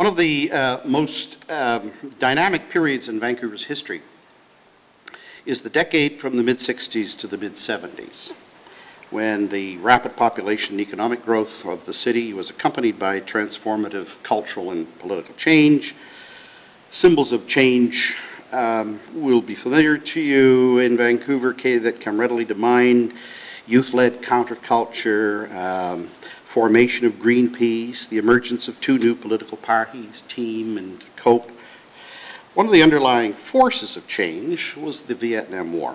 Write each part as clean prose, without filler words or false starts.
One of the most dynamic periods in Vancouver's history is the decade from the mid-60s to the mid-70s, when the rapid population and economic growth of the city was accompanied by transformative cultural and political change. Symbols of change will be familiar to you in Vancouver that come readily to mind: youth-led counterculture, formation of Greenpeace, the emergence of two new political parties, Team and Cope. One of the underlying forces of change was the Vietnam War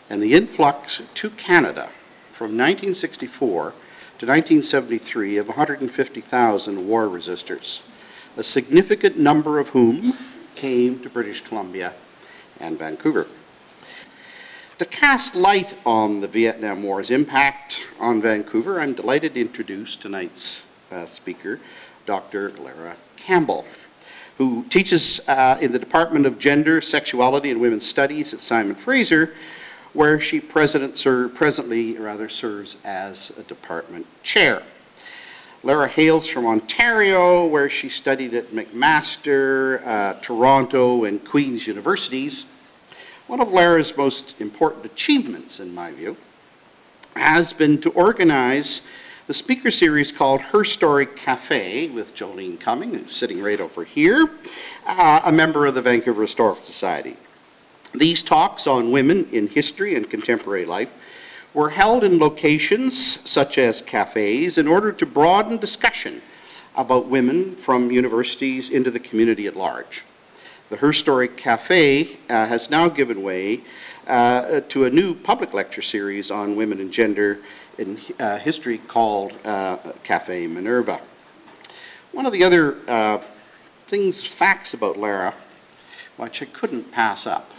and the influx to Canada from 1964 to 1973 of 150,000 war resistors, a significant number of whom came to British Columbia and Vancouver. To cast light on the Vietnam War's impact on Vancouver, I'm delighted to introduce tonight's speaker, Dr. Lara Campbell, who teaches in the Department of Gender, Sexuality and Women's Studies at Simon Fraser, where she presently serves as a department chair. Lara hails from Ontario, where she studied at McMaster, Toronto, and Queen's Universities. One of Lara's most important achievements, in my view, has been to organize the speaker series called Her Story Cafe with Jolene Cumming, who's sitting right over here, a member of the Vancouver Historical Society. These talks on women in history and contemporary life were held in locations such as cafes in order to broaden discussion about women from universities into the community at large. The Her Story Cafe has now given way to a new public lecture series on women and gender in history called Cafe Minerva. One of the other facts about Lara, which I couldn't pass up,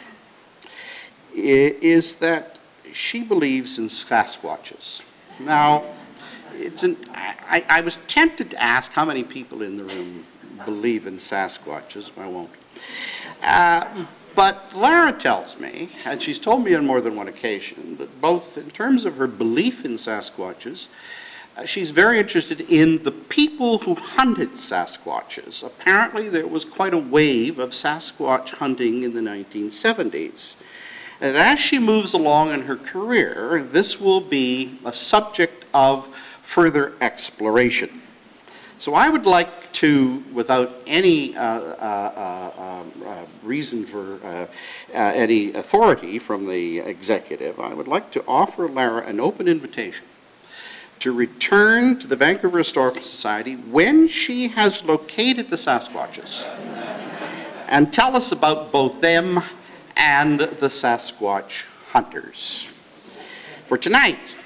is that she believes in Sasquatches. Now, I was tempted to ask how many people in the room believe in Sasquatches, but I won't. But Lara tells me, and she's told me on more than one occasion, that both in terms of her belief in Sasquatches, she's very interested in the people who hunted Sasquatches. Apparently there was quite a wave of Sasquatch hunting in the 1970s. And as she moves along in her career, this will be a subject of further exploration. So I would like to, without any reason for any authority from the executive, I would like to offer Lara an open invitation to return to the Vancouver Historical Society when she has located the Sasquatches and tell us about both them and the Sasquatch hunters. For tonight,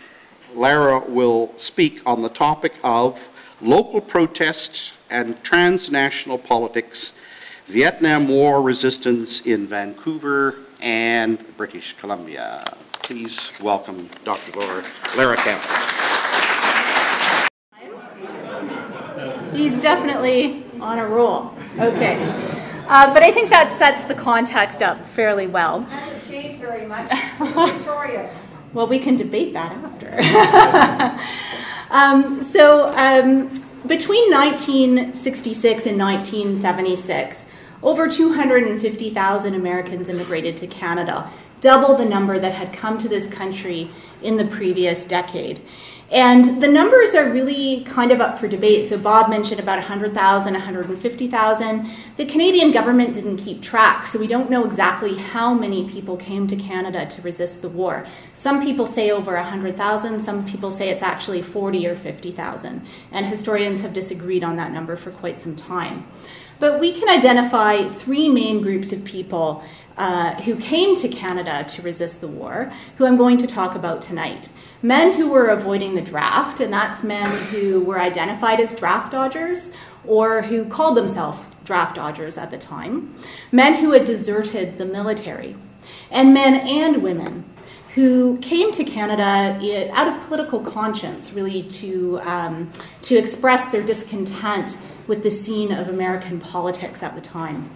Lara will speak on the topic of local protests and transnational politics, Vietnam War resistance in Vancouver and British Columbia. Please welcome Dr. Lara Campbell. He's definitely on a roll. Okay. But I think that sets the context up fairly well. It hasn't changed very much from Victoria. Well, we can debate that after. Between 1966 and 1976, over 250,000 Americans immigrated to Canada, double the number that had come to this country in the previous decade. And the numbers are really kind of up for debate. So Bob mentioned about 100,000, 150,000. The Canadian government didn't keep track, so we don't know exactly how many people came to Canada to resist the war. Some people say over 100,000, some people say it's actually 40 or 50,000. And historians have disagreed on that number for quite some time. But we can identify three main groups of people who came to Canada to resist the war, who I'm going to talk about tonight. Men who were avoiding the draft, and that's men who were identified as draft dodgers or who called themselves draft dodgers at the time. Men who had deserted the military. And men and women who came to Canada out of political conscience, really to express their discontent with the scene of American politics at the time.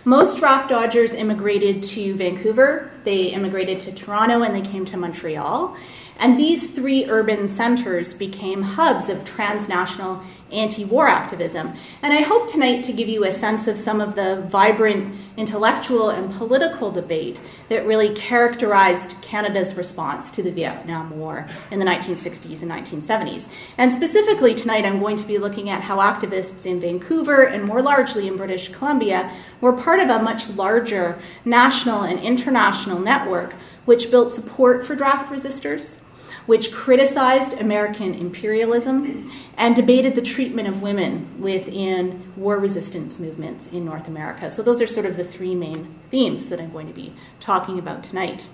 Most draft dodgers immigrated to Vancouver, they immigrated to Toronto, and they came to Montreal. And these three urban centers became hubs of transnational anti-war activism. And I hope tonight to give you a sense of some of the vibrant intellectual and political debate that really characterized Canada's response to the Vietnam War in the 1960s and 1970s. And specifically tonight, I'm going to be looking at how activists in Vancouver and more largely in British Columbia were part of a much larger national and international network which built support for draft resistors, which criticized American imperialism and debated the treatment of women within war resistance movements in North America. So those are sort of the three main themes that I'm going to be talking about tonight.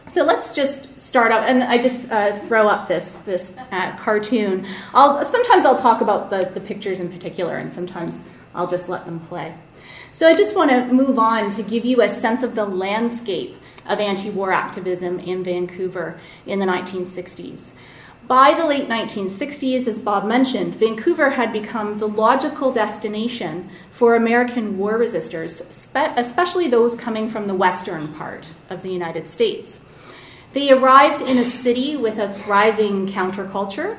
So let's just start out, and I just throw up this cartoon. Sometimes I'll talk about the pictures in particular, and sometimes I'll just let them play. So I just want to move on to give you a sense of the landscape of anti-war activism in Vancouver in the 1960s. By the late 1960s, as Bob mentioned, Vancouver had become the logical destination for American war resistors, especially those coming from the western part of the United States. They arrived in a city with a thriving counterculture,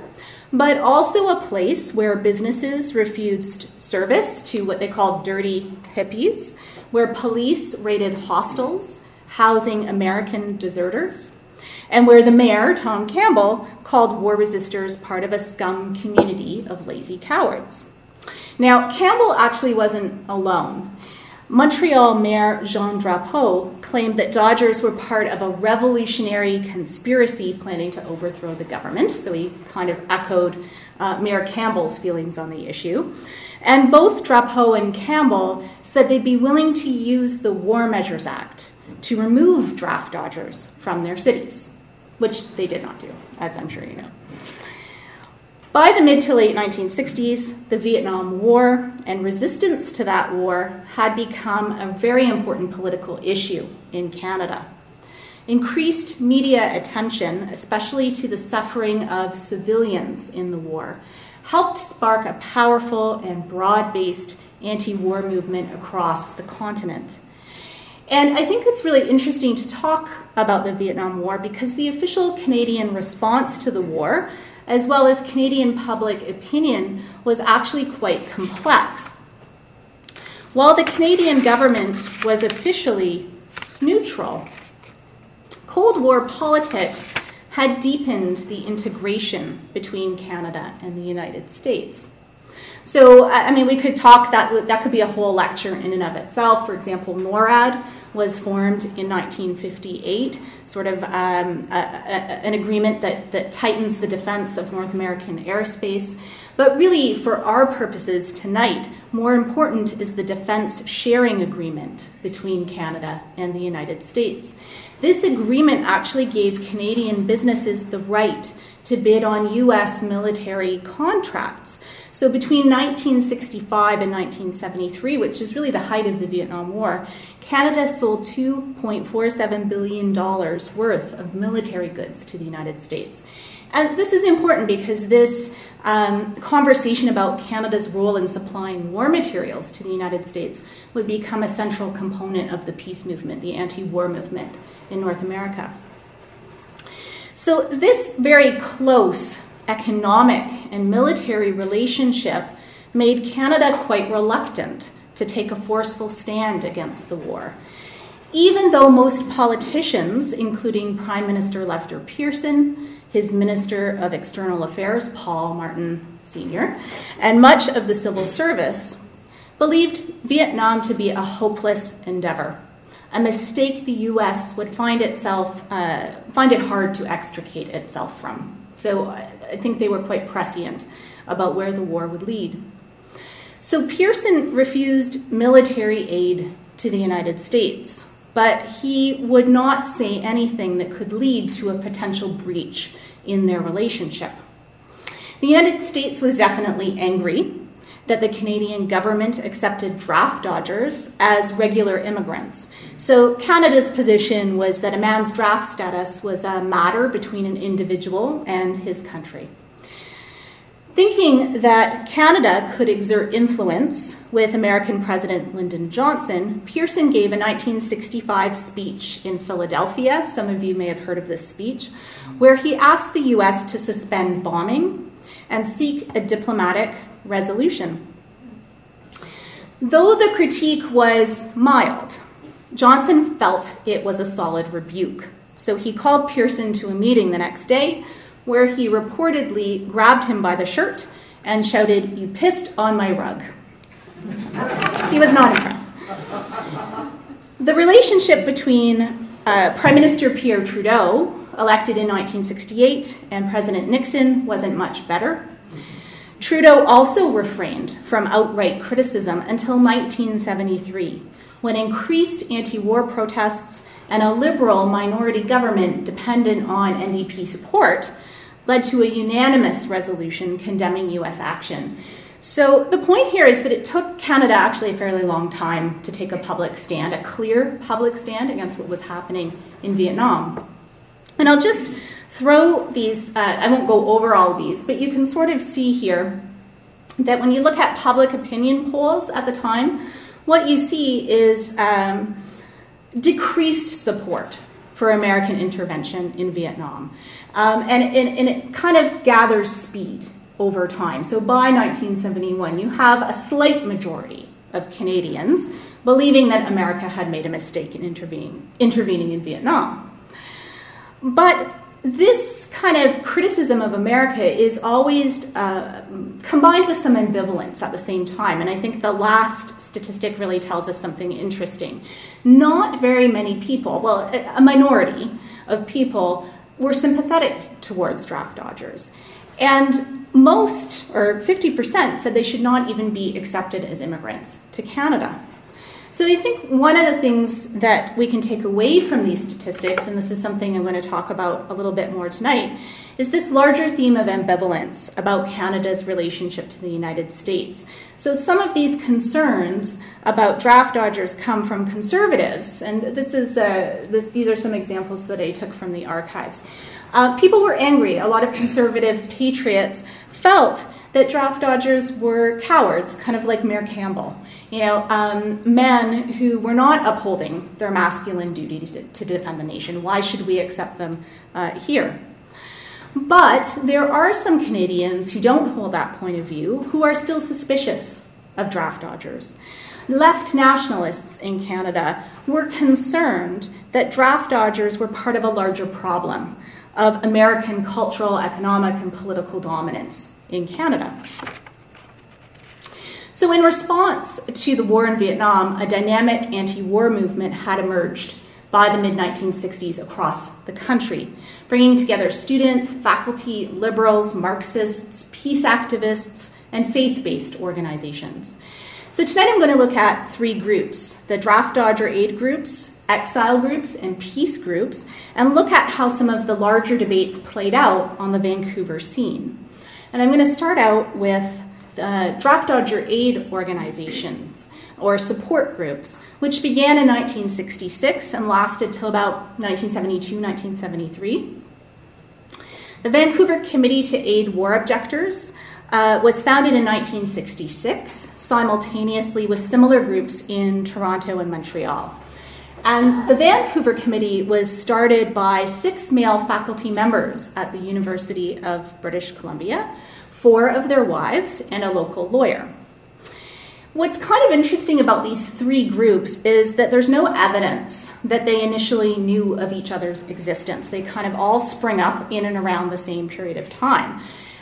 but also a place where businesses refused service to what they called dirty hippies, where police raided hostels, housing American deserters, and where the mayor, Tom Campbell, called war resistors part of a scum community of lazy cowards. Now, Campbell actually wasn't alone. Montreal Mayor Jean Drapeau claimed that Dodgers were part of a revolutionary conspiracy planning to overthrow the government, so he kind of echoed Mayor Campbell's feelings on the issue. And both Drapeau and Campbell said they'd be willing to use the War Measures Act to remove draft dodgers from their cities, which they did not do, as I'm sure you know. By the mid to late 1960s, the Vietnam War and resistance to that war had become a very important political issue in Canada. Increased media attention, especially to the suffering of civilians in the war, helped spark a powerful and broad-based anti-war movement across the continent. And I think it's really interesting to talk about the Vietnam War because the official Canadian response to the war, as well as Canadian public opinion, was actually quite complex. While the Canadian government was officially neutral, Cold War politics had deepened the integration between Canada and the United States. So, I mean, we could talk, that could be a whole lecture in and of itself. For example, NORAD was formed in 1958, sort of an agreement that tightens the defense of North American airspace. But really, for our purposes tonight, more important is the defense sharing agreement between Canada and the United States. This agreement actually gave Canadian businesses the right to bid on U.S. military contracts. So between 1965 and 1973, which is really the height of the Vietnam War, Canada sold $2.47 billion worth of military goods to the United States. And this is important because this conversation about Canada's role in supplying war materials to the United States would become a central component of the peace movement, the anti-war movement in North America. So this very close economic and military relationship made Canada quite reluctant to take a forceful stand against the war. Even though most politicians, including Prime Minister Lester Pearson, his Minister of External Affairs, Paul Martin Sr., and much of the civil service, believed Vietnam to be a hopeless endeavor, a mistake the U.S. would find it hard to extricate itself from. So I think they were quite prescient about where the war would lead. So Pearson refused military aid to the United States, but he would not say anything that could lead to a potential breach in their relationship. The United States was definitely angry that the Canadian government accepted draft dodgers as regular immigrants. So Canada's position was that a man's draft status was a matter between an individual and his country. Thinking that Canada could exert influence with American President Lyndon Johnson, Pearson gave a 1965 speech in Philadelphia. Some of you may have heard of this speech, where he asked the U.S. to suspend bombing, and seek a diplomatic resolution. Though the critique was mild, Johnson felt it was a solid rebuke. So he called Pearson to a meeting the next day where he reportedly grabbed him by the shirt and shouted, "You pissed on my rug." He was not impressed. The relationship between Prime Minister Pierre Trudeau, elected in 1968, and President Nixon wasn't much better. Trudeau also refrained from outright criticism until 1973, when increased anti-war protests and a liberal minority government dependent on NDP support led to a unanimous resolution condemning US action. So the point here is that it took Canada actually a fairly long time to take a public stand, a clear public stand against what was happening in Vietnam. And I'll just throw these, I won't go over all these, but you can sort of see here that when you look at public opinion polls at the time, what you see is decreased support for American intervention in Vietnam. And it kind of gathers speed over time. So by 1971, you have a slight majority of Canadians believing that America had made a mistake in intervening in Vietnam. But this kind of criticism of America is always combined with some ambivalence at the same time. And I think the last statistic really tells us something interesting. Not very many people, well, a minority of people were sympathetic towards draft dodgers. And most, or 50%, said they should not even be accepted as immigrants to Canada. So I think one of the things that we can take away from these statistics, and this is something I'm going to talk about a little bit more tonight, is this larger theme of ambivalence about Canada's relationship to the United States. So some of these concerns about draft dodgers come from conservatives, and these are some examples that I took from the archives. People were angry. A lot of conservative patriots felt that draft dodgers were cowards, kind of like Mayor Campbell. Men who were not upholding their masculine duty to defend the nation. Why should we accept them here? But there are some Canadians who don't hold that point of view who are still suspicious of draft dodgers. Left nationalists in Canada were concerned that draft dodgers were part of a larger problem of American cultural, economic, and political dominance in Canada. So in response to the war in Vietnam, a dynamic anti-war movement had emerged by the mid-1960s across the country, bringing together students, faculty, liberals, Marxists, peace activists, and faith-based organizations. So tonight I'm going to look at three groups: the draft dodger aid groups, exile groups, and peace groups, and look at how some of the larger debates played out on the Vancouver scene. And I'm going to start out with draft dodger aid organizations, or support groups, which began in 1966 and lasted till about 1972, 1973. The Vancouver Committee to Aid War Objectors was founded in 1966, simultaneously with similar groups in Toronto and Montreal. And the Vancouver Committee was started by 6 male faculty members at the University of British Columbia, 4 of their wives, and a local lawyer. What's kind of interesting about these three groups is that there's no evidence that they initially knew of each other's existence. They kind of all spring up in and around the same period of time.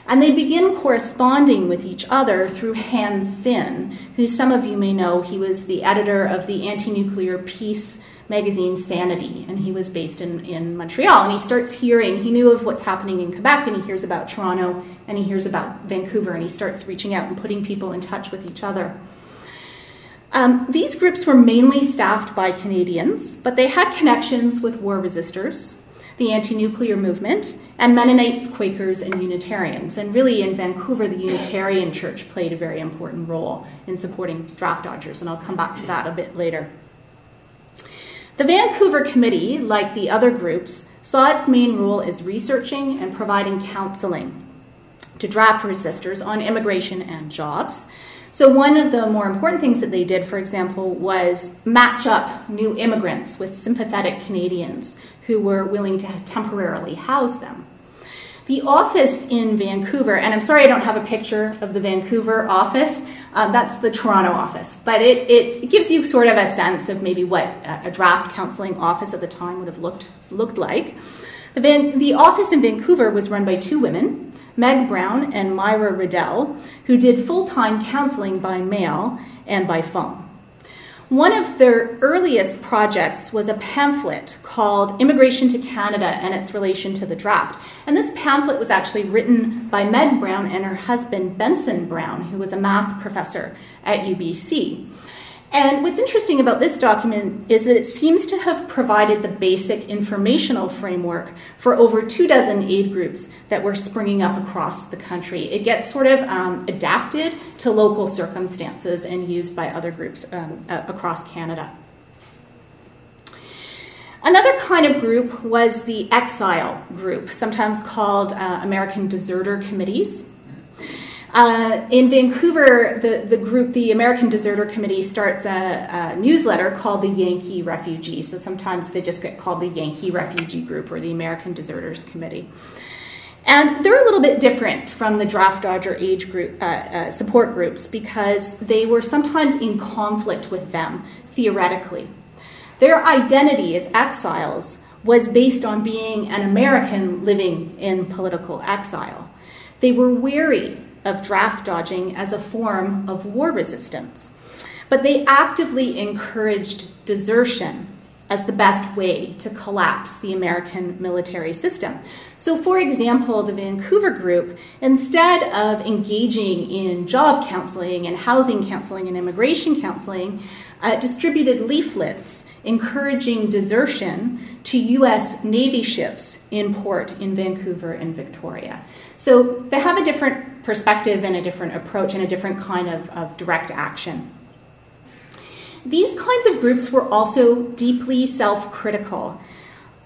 And they begin corresponding with each other through Hans Sin, who some of you may know. He was the editor of the anti-nuclear peace magazine Sanity, and he was based in Montreal. And he starts hearing, he knew of what's happening in Quebec, and he hears about Toronto, and he hears about Vancouver, and he starts reaching out and putting people in touch with each other. These groups were mainly staffed by Canadians, but they had connections with war resistors, the anti-nuclear movement, and Mennonites, Quakers, and Unitarians. And really in Vancouver, the Unitarian Church played a very important role in supporting draft dodgers, and I'll come back to that a bit later. The Vancouver Committee, like the other groups, saw its main role as researching and providing counseling to draft resistors on immigration and jobs. So one of the more important things that they did, for example, was match up new immigrants with sympathetic Canadians who were willing to temporarily house them. The office in Vancouver, and I'm sorry I don't have a picture of the Vancouver office, that's the Toronto office, but it gives you sort of a sense of maybe what a draft counselling office at the time would have looked like. The office in Vancouver was run by two women, Meg Brown and Myra Riddell, who did full-time counselling by mail and by phone. One of their earliest projects was a pamphlet called Immigration to Canada and its Relation to the Draft. And this pamphlet was actually written by Meg Brown and her husband, Benson Brown, who was a math professor at UBC. And what's interesting about this document is that it seems to have provided the basic informational framework for over 24 aid groups that were springing up across the country. It gets sort of adapted to local circumstances and used by other groups across Canada. Another kind of group was the exile group, sometimes called American Deserter Committees. In Vancouver, the American Deserter Committee starts a newsletter called the Yankee Refugee. So sometimes they just get called the Yankee Refugee Group or the American Deserters Committee. And they're a little bit different from the draft dodger age group support groups because they were sometimes in conflict with them theoretically. Their identity as exiles was based on being an American living in political exile. They were wary of draft dodging as a form of war resistance. But they actively encouraged desertion as the best way to collapse the American military system. So for example, the Vancouver group, instead of engaging in job counseling and housing counseling and immigration counseling, distributed leaflets encouraging desertion to U.S. Navy ships in port in Vancouver and Victoria. So they have a different perspective and a different approach and a different kind of direct action. These kinds of groups were also deeply self-critical.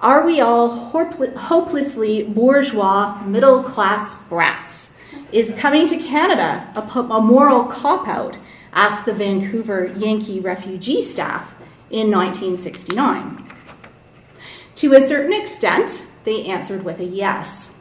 Are we all hopelessly bourgeois, middle-class brats? Is coming to Canada a moral cop-out? Asked the Vancouver Yankee refugee staff in 1969. To a certain extent, they answered with a yes.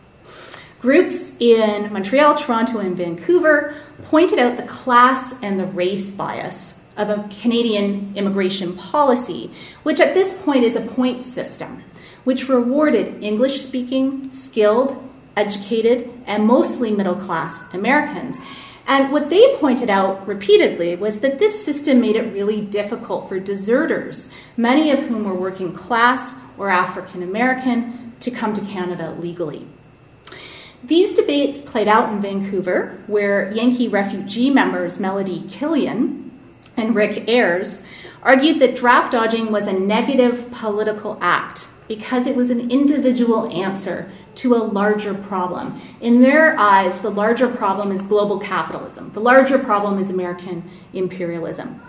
Groups in Montreal, Toronto, and Vancouver pointed out the class and the race bias of a Canadian immigration policy, which at this point is a point system, which rewarded English-speaking, skilled, educated, and mostly middle-class Americans. And what they pointed out repeatedly was that this system made it really difficult for deserters, many of whom were working class or African American, to come to Canada legally. These debates played out in Vancouver, where Yankee refugee members Melody Killian and Rick Ayers argued that draft dodging was a negative political act because it was an individual answer to a larger problem. In their eyes, the larger problem is global capitalism. The larger problem is American imperialism.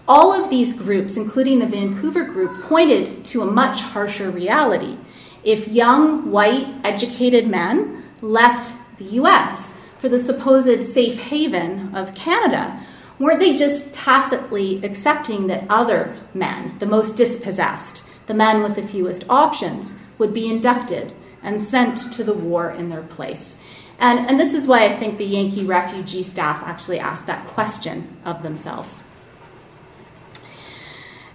All of these groups, including the Vancouver group, pointed to a much harsher reality. If young, white, educated men left the US for the supposed safe haven of Canada, weren't they just tacitly accepting that other men, the most dispossessed, the men with the fewest options, would be inducted and sent to the war in their place? And this is why I think the Yankee refugee staff actually asked that question of themselves.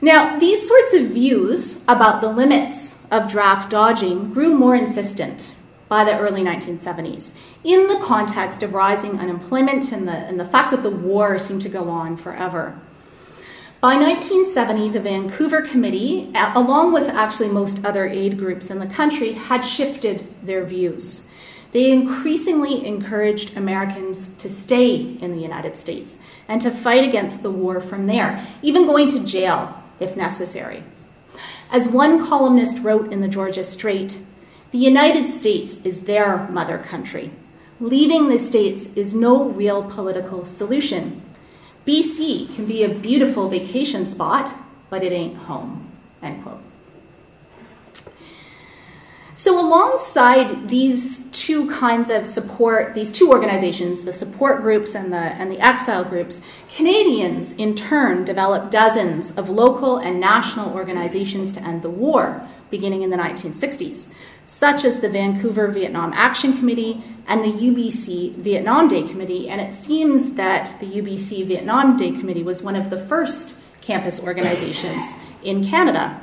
Now, these sorts of views about the limits of draft dodging grew more insistent by the early 1970s in the context of rising unemployment and the fact that the war seemed to go on forever. By 1970, the Vancouver Committee, along with actually most other aid groups in the country, had shifted their views. They increasingly encouraged Americans to stay in the United States and to fight against the war from there, even going to jail if necessary. As one columnist wrote in the Georgia Straight, the United States is their mother country. Leaving the States is no real political solution. BC can be a beautiful vacation spot, but it ain't home, end quote. So alongside these two kinds of support, these two organizations, the support groups and the exile groups, Canadians in turn developed dozens of local and national organizations to end the war, beginning in the 1960s. such as the Vancouver Vietnam Action Committee and the UBC Vietnam Day Committee, and it seems that the UBC Vietnam Day Committee was one of the first campus organizations in Canada.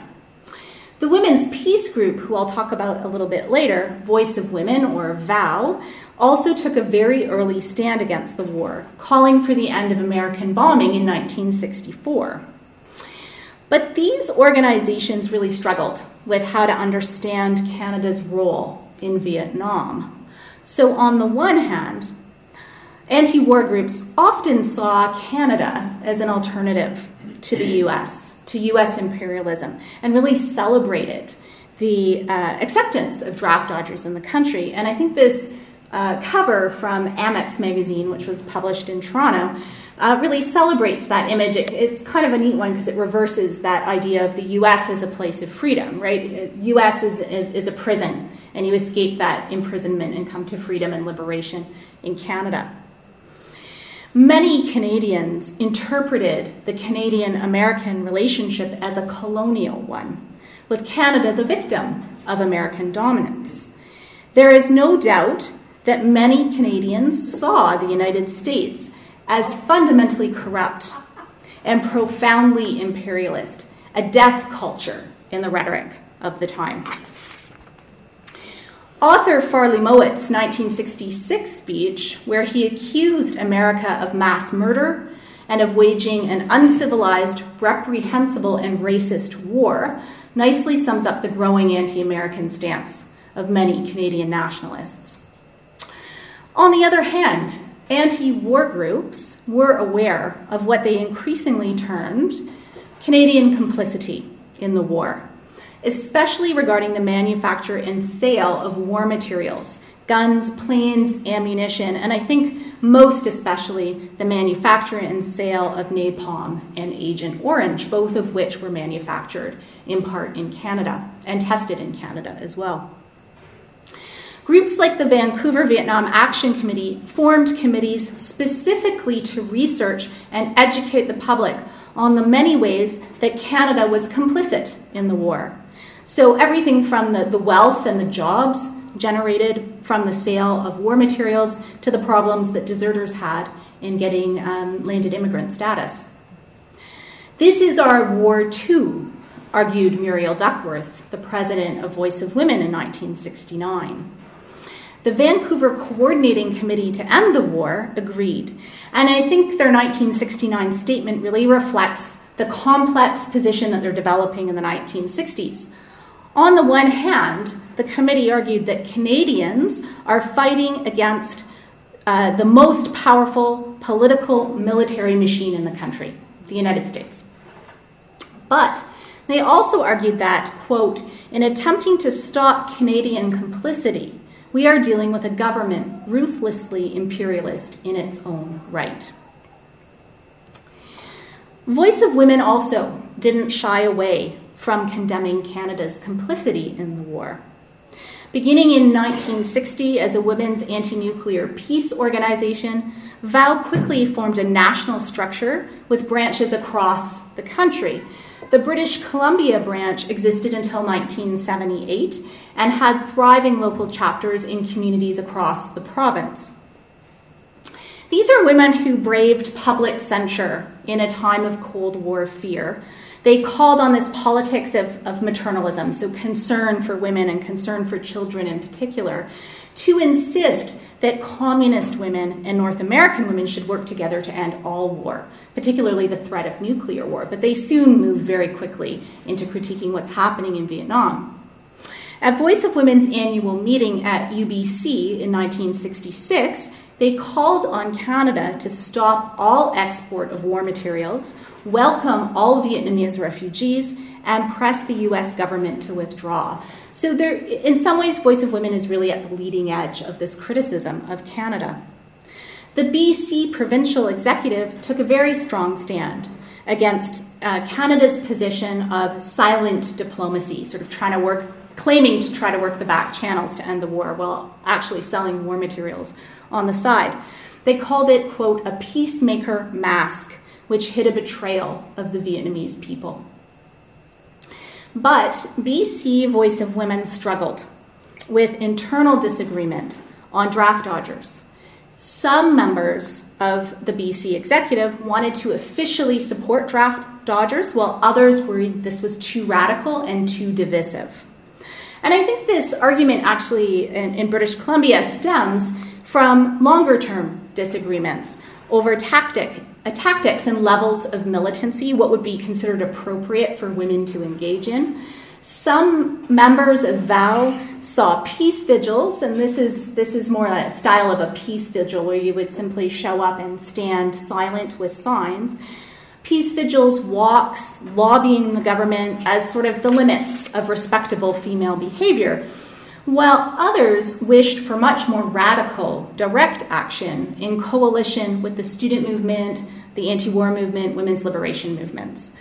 The Women's Peace Group, who I'll talk about a little bit later, Voice of Women, or VOW, also took a very early stand against the war, calling for the end of American bombing in 1964. But these organizations really struggled with how to understand Canada's role in Vietnam. So on the one hand, anti-war groups often saw Canada as an alternative to the US, to US imperialism, and really celebrated the acceptance of draft dodgers in the country. And I think this cover from Amex magazine, which was published in Toronto, really celebrates that image. It's kind of a neat one because it reverses that idea of the US as a place of freedom, right? US is a prison, and you escape that imprisonment and come to freedom and liberation in Canada. Many Canadians interpreted the Canadian-American relationship as a colonial one, with Canada the victim of American dominance. There is no doubt that many Canadians saw the United States as fundamentally corrupt and profoundly imperialist, a death culture in the rhetoric of the time. Author Farley Mowat's 1966 speech, where he accused America of mass murder and of waging an uncivilized, reprehensible, and racist war, nicely sums up the growing anti-American stance of many Canadian nationalists. On the other hand, anti-war groups were aware of what they increasingly termed Canadian complicity in the war, especially regarding the manufacture and sale of war materials, guns, planes, ammunition, and I think most especially the manufacture and sale of napalm and Agent Orange, both of which were manufactured in part in Canada and tested in Canada as well. Groups like the Vancouver Vietnam Action Committee formed committees specifically to research and educate the public on the many ways that Canada was complicit in the war. So everything from the wealth and the jobs generated from the sale of war materials to the problems that deserters had in getting landed immigrant status. This is our war too, argued Muriel Duckworth, the president of Voice of Women in 1969. The Vancouver Coordinating Committee to End the War agreed, and I think their 1969 statement really reflects the complex position that they're developing in the 1960s. On the one hand, the committee argued that Canadians are fighting against the most powerful political military machine in the country, the United States. But they also argued that, quote, in attempting to stop Canadian complicity, we are dealing with a government ruthlessly imperialist in its own right. Voice of Women also didn't shy away from condemning Canada's complicity in the war. Beginning in 1960 as a women's anti-nuclear peace organization, VOW quickly formed a national structure with branches across the country. The British Columbia branch existed until 1978 and had thriving local chapters in communities across the province. These are women who braved public censure in a time of Cold War fear. They called on this politics of maternalism, so concern for women and concern for children in particular, to insist that communist women and North American women should work together to end all war, particularly the threat of nuclear war. But they soon moved very quickly into critiquing what's happening in Vietnam. At Voice of Women's annual meeting at UBC in 1966, they called on Canada to stop all export of war materials, welcome all Vietnamese refugees, and press the US government to withdraw. So there, in some ways, Voice of Women is really at the leading edge of this criticism of Canada. The BC provincial executive took a very strong stand against Canada's position of silent diplomacy, sort of claiming to try to work the back channels to end the war while actually selling war materials on the side. They called it, quote, a peacemaker mask, which hid a betrayal of the Vietnamese people. But BC Voice of Women struggled with internal disagreement on draft dodgers. Some members of the BC executive wanted to officially support draft dodgers, while others worried this was too radical and too divisive. And I think this argument actually in British Columbia stems from longer-term disagreements over tactics and levels of militancy, what would be considered appropriate for women to engage in. Some members of VOW saw peace vigils, and this is more a style of a peace vigil where you would simply show up and stand silent with signs. Peace vigils, walks, lobbying the government as sort of the limits of respectable female behavior, while others wished for much more radical, direct action in coalition with the student movement, the anti-war movement, women's liberation movements.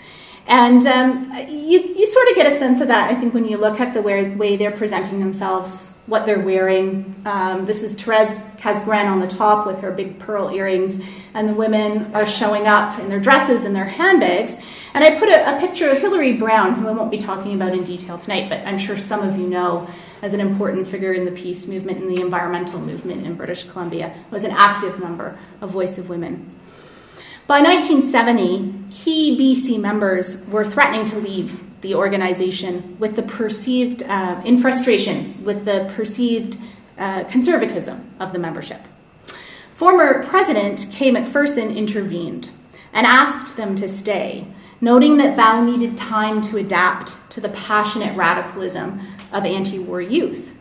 And you sort of get a sense of that, I think, when you look at the way they're presenting themselves, what they're wearing. This is Therese Casgrain on the top with her big pearl earrings, and the women are showing up in their dresses and their handbags. And I put a picture of Hilary Brown, who I won't be talking about in detail tonight, but I'm sure some of you know as an important figure in the peace movement and the environmental movement in British Columbia, was an active member of Voice of Women. By 1970, key BC members were threatening to leave the organization with the perceived, in frustration with the perceived conservatism of the membership. Former President Kay McPherson intervened and asked them to stay, noting that VOW needed time to adapt to the passionate radicalism of anti-war youth.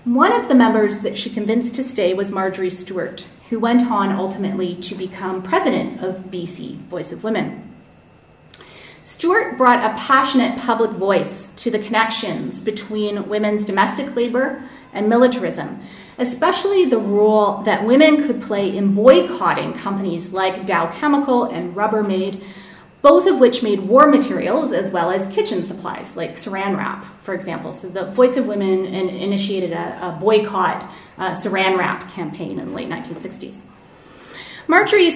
One of the members that she convinced to stay was Marjorie Stuart, who went on ultimately to become president of BC Voice of Women. Stuart brought a passionate public voice to the connections between women's domestic labor and militarism, especially the role that women could play in boycotting companies like Dow Chemical and Rubbermaid, both of which made war materials as well as kitchen supplies like saran wrap, for example. So the Voice of Women initiated a boycott saran wrap campaign in the late 1960s. Marjorie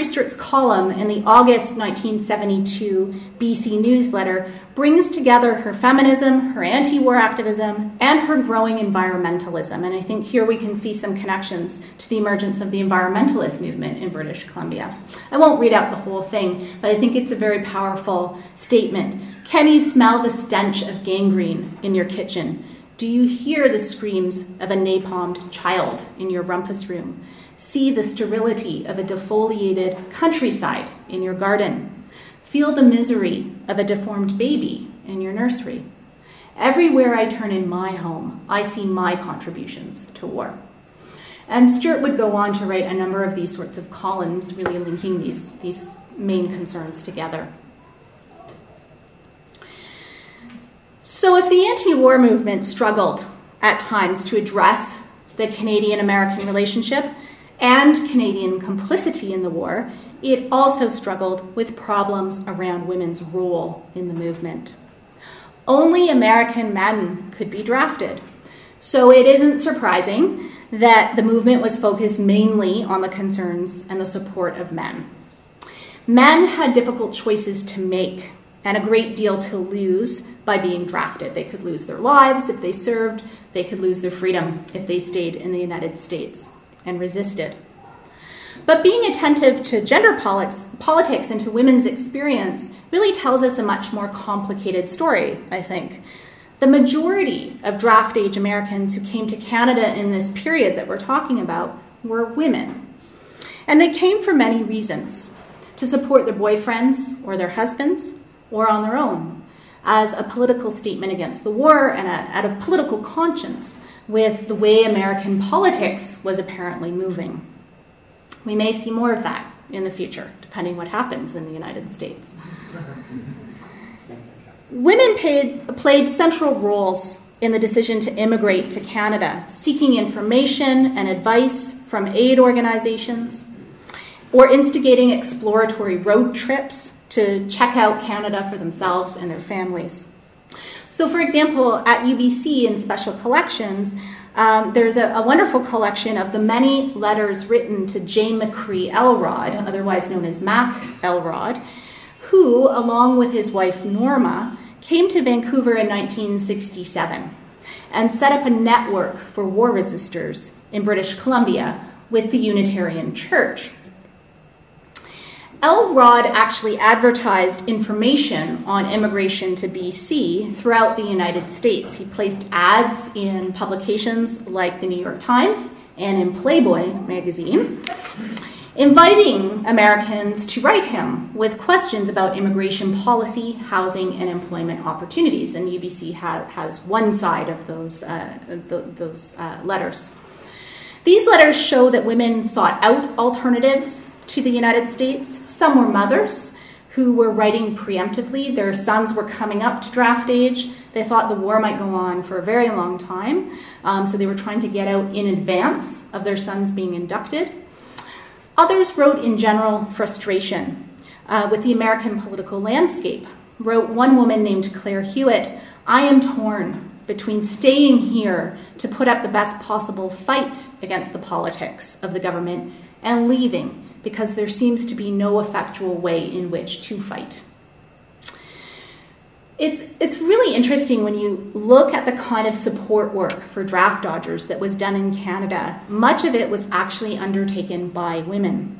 Stuart's column in the August 1972 BC newsletter brings together her feminism, her anti-war activism, and her growing environmentalism. And I think here we can see some connections to the emergence of the environmentalist movement in British Columbia. I won't read out the whole thing, but I think it's a very powerful statement. Can you smell the stench of gangrene in your kitchen? Do you hear the screams of a napalmed child in your rumpus room? See the sterility of a defoliated countryside in your garden. Feel the misery of a deformed baby in your nursery. Everywhere I turn in my home, I see my contributions to war. And Stuart would go on to write a number of these sorts of columns, really linking these main concerns together. So if the anti-war movement struggled at times to address the Canadian-American relationship and Canadian complicity in the war, it also struggled with problems around women's role in the movement. Only American men could be drafted, so it isn't surprising that the movement was focused mainly on the concerns and the support of men. Men had difficult choices to make and a great deal to lose by being drafted. They could lose their lives if they served. They could lose their freedom if they stayed in the United States and resisted. But being attentive to gender politics and to women's experience really tells us a much more complicated story, I think. The majority of draft-age Americans who came to Canada in this period that we're talking about were women. And they came for many reasons: to support their boyfriends or their husbands, or on their own, as a political statement against the war and out of political conscience with the way American politics was apparently moving. We may see more of that in the future, depending what happens in the United States. Women played central roles in the decision to immigrate to Canada, seeking information and advice from aid organizations, or instigating exploratory road trips to check out Canada for themselves and their families. So, for example, at UBC in special collections, there's a wonderful collection of the many letters written to Jane McCree Elrod, otherwise known as Mac Elrod, who, along with his wife Norma, came to Vancouver in 1967. and set up a network for war resistors in British Columbia with the Unitarian Church. Elrod actually advertised information on immigration to BC throughout the United States. He placed ads in publications like the New York Times and in Playboy magazine, inviting Americans to write him with questions about immigration policy, housing, and employment opportunities. And UBC has one side of those letters. These letters show that women sought out alternatives to the United States. Some were mothers who were writing preemptively. Their sons were coming up to draft age. They thought the war might go on for a very long time, so they were trying to get out in advance of their sons being inducted. Others wrote in general frustration with the American political landscape. Wrote one woman named Claire Hewitt, "I am torn between staying here to put up the best possible fight against the politics of the government and leaving because there seems to be no effectual way in which to fight." It's really interesting when you look at the kind of support work for draft dodgers that was done in Canada. Much of it was actually undertaken by women.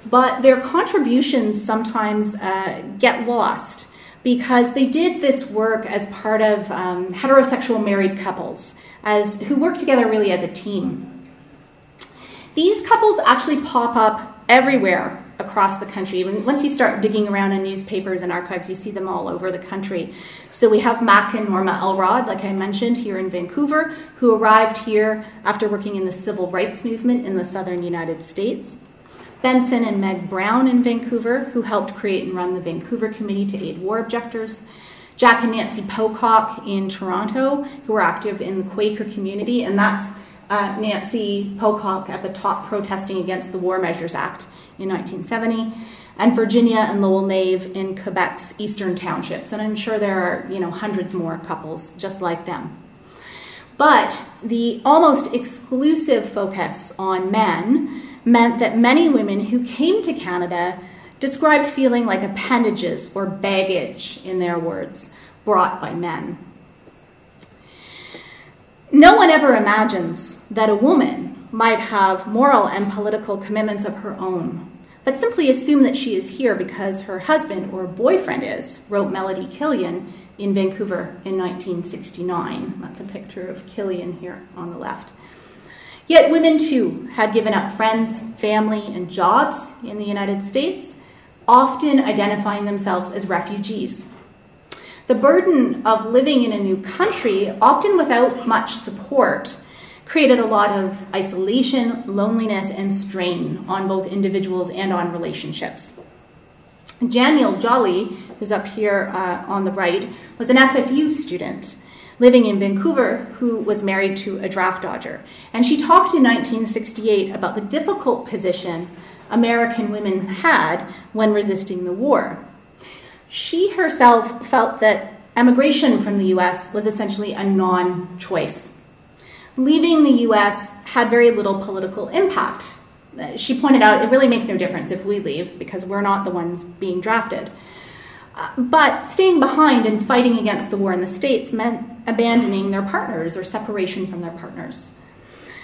But their contributions sometimes get lost because they did this work as part of heterosexual married couples who work together really as a team. These couples actually pop up everywhere across the country. Once you start digging around in newspapers and archives, you see them all over the country. So we have Mac and Norma Elrod, like I mentioned, here in Vancouver, who arrived here after working in the civil rights movement in the southern United States. Benson and Meg Brown in Vancouver, who helped create and run the Vancouver Committee to Aid War Objectors. Jack and Nancy Pocock in Toronto, who were active in the Quaker community, and that's Nancy Pocock at the top protesting against the War Measures Act in 1970, and Virginia and Lowell Nave in Quebec's eastern townships. And I'm sure there are, hundreds more couples just like them. But the almost exclusive focus on men meant that many women who came to Canada described feeling like appendages or baggage, in their words, brought by men. No one ever imagines that a woman might have moral and political commitments of her own, but simply assume that she is here because her husband or boyfriend is, wrote Melody Killian in Vancouver in 1969. That's a picture of Killian here on the left. Yet women too had given up friends, family, and jobs in the United States, often identifying themselves as refugees. The burden of living in a new country, often without much support, created a lot of isolation, loneliness, and strain on both individuals and on relationships. Janiel Jolly, who's up here on the right, was an SFU student living in Vancouver who was married to a draft dodger. And she talked in 1968 about the difficult position American women had when resisting the war. She herself felt that emigration from the US was essentially a non-choice. Leaving the US had very little political impact. She pointed out it really makes no difference if we leave because we're not the ones being drafted. But staying behind and fighting against the war in the States meant abandoning their partners or separation from their partners.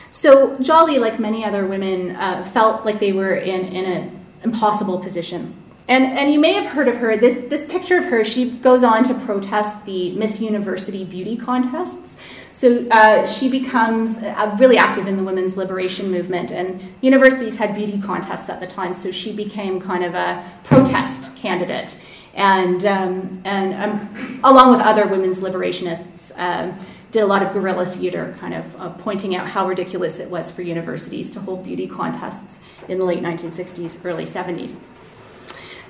So Jolly, like many other women, felt like they were in an impossible position. And you may have heard of her, this picture of her, she goes on to protest the Miss University beauty contests. So she becomes really active in the women's liberation movement, and universities had beauty contests at the time, so she became kind of a protest candidate. And along with other women's liberationists, did a lot of guerrilla theater, kind of pointing out how ridiculous it was for universities to hold beauty contests in the late 1960s, early 70s.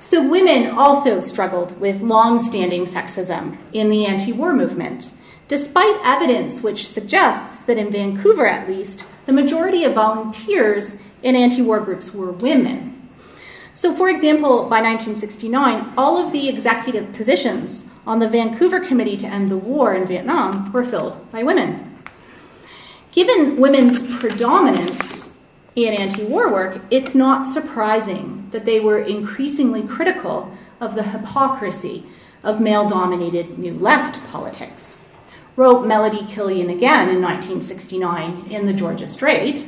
So women also struggled with long-standing sexism in the anti-war movement, despite evidence which suggests that in Vancouver, at least, the majority of volunteers in anti-war groups were women. So, for example, by 1969, all of the executive positions on the Vancouver Committee to End the War in Vietnam were filled by women. Given women's predominance in anti-war work, it's not surprising that they were increasingly critical of the hypocrisy of male-dominated New Left politics. wrote Melody Killian again in 1969 in The Georgia Strait,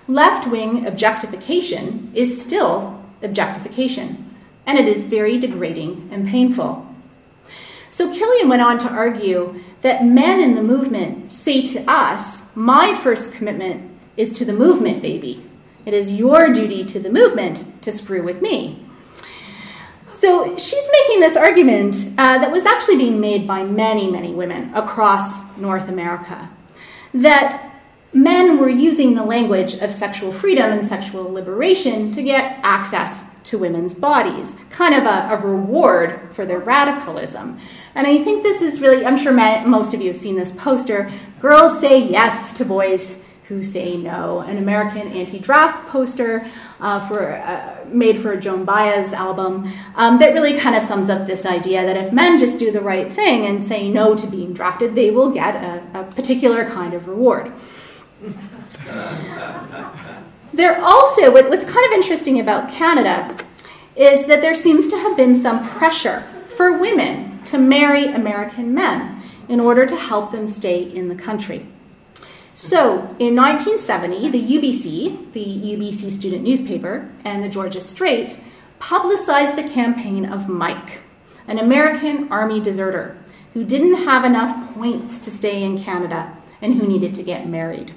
left-wing objectification is still objectification, and it is very degrading and painful. So Killian went on to argue that men in the movement say to us, my first commitment is to the movement, baby. It is your duty to the movement to screw with me. So she's making this argument that was actually being made by many, many women across North America, that men were using the language of sexual freedom and sexual liberation to get access to women's bodies, kind of a reward for their radicalism. And I think this is really, I'm sure most of you have seen this poster, girls say yes to boys who say no, an American anti-draft poster made for a Joan Baez album that really kind of sums up this idea that if men just do the right thing and say no to being drafted, they will get a particular kind of reward. There also, what's kind of interesting about Canada is that there seems to have been some pressure for women to marry American men in order to help them stay in the country. So in 1970, the UBC student newspaper, and the Georgia Strait publicized the campaign of Mike, an American Army deserter who didn't have enough points to stay in Canada and who needed to get married.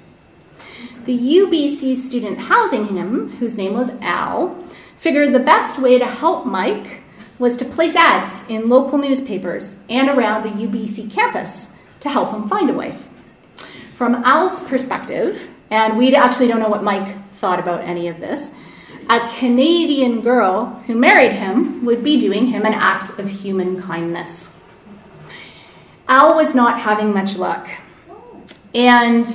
The UBC student housing him, whose name was Al, figured the best way to help Mike was to place ads in local newspapers and around the UBC campus to help him find a wife. From Al's perspective, and we actually don't know what Mike thought about any of this, a Canadian girl who married him would be doing him an act of human kindness. Al was not having much luck. And,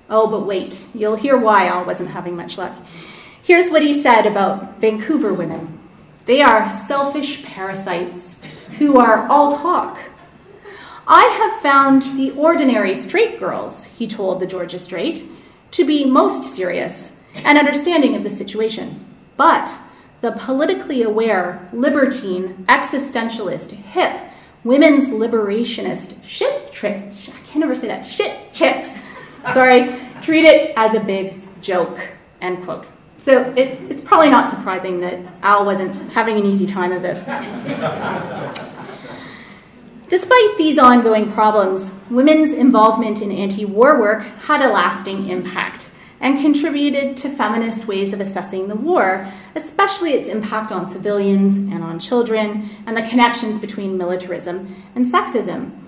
oh, but wait, you'll hear why Al wasn't having much luck. Here's what he said about Vancouver women. They are selfish parasites who are all talk. I have found the ordinary straight girls, he told the Georgia Strait, to be most serious and understanding of the situation. But the politically aware, libertine, existentialist, hip, women's liberationist shit chicks, treat it as a big joke, end quote. So it's probably not surprising that Al wasn't having an easy time of this. Despite these ongoing problems, women's involvement in anti-war work had a lasting impact and contributed to feminist ways of assessing the war, especially its impact on civilians and on children, and the connections between militarism and sexism.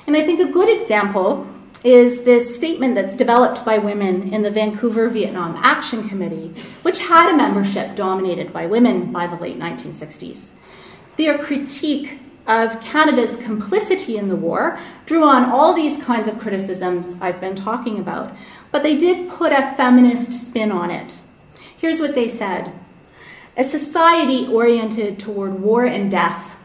And I think a good example is this statement that's developed by women in the Vancouver Vietnam Action Committee, which had a membership dominated by women by the late 1960s. Their critique of Canada's complicity in the war drew on all these kinds of criticisms I've been talking about, but they did put a feminist spin on it. Here's what they said. A society oriented toward war and death,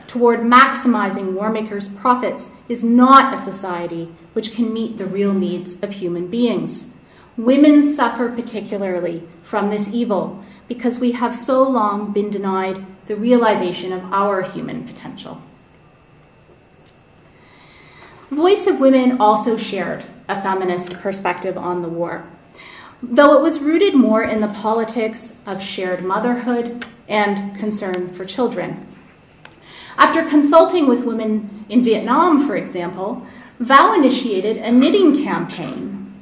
toward maximizing war makers' profits, is not a society which can meet the real needs of human beings. Women suffer particularly from this evil because we have so long been denied the realization of our human potential. Voice of Women also shared a feminist perspective on the war, though it was rooted more in the politics of shared motherhood and concern for children. After consulting with women in Vietnam, for example, Val initiated a knitting campaign,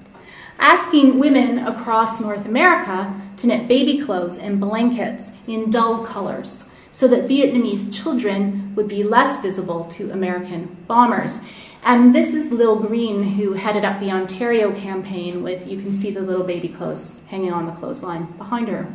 asking women across North America to knit baby clothes and blankets in dull colors so that Vietnamese children would be less visible to American bombers. And this is Lil Green, who headed up the Ontario campaign with, you can see the little baby clothes hanging on the clothesline behind her.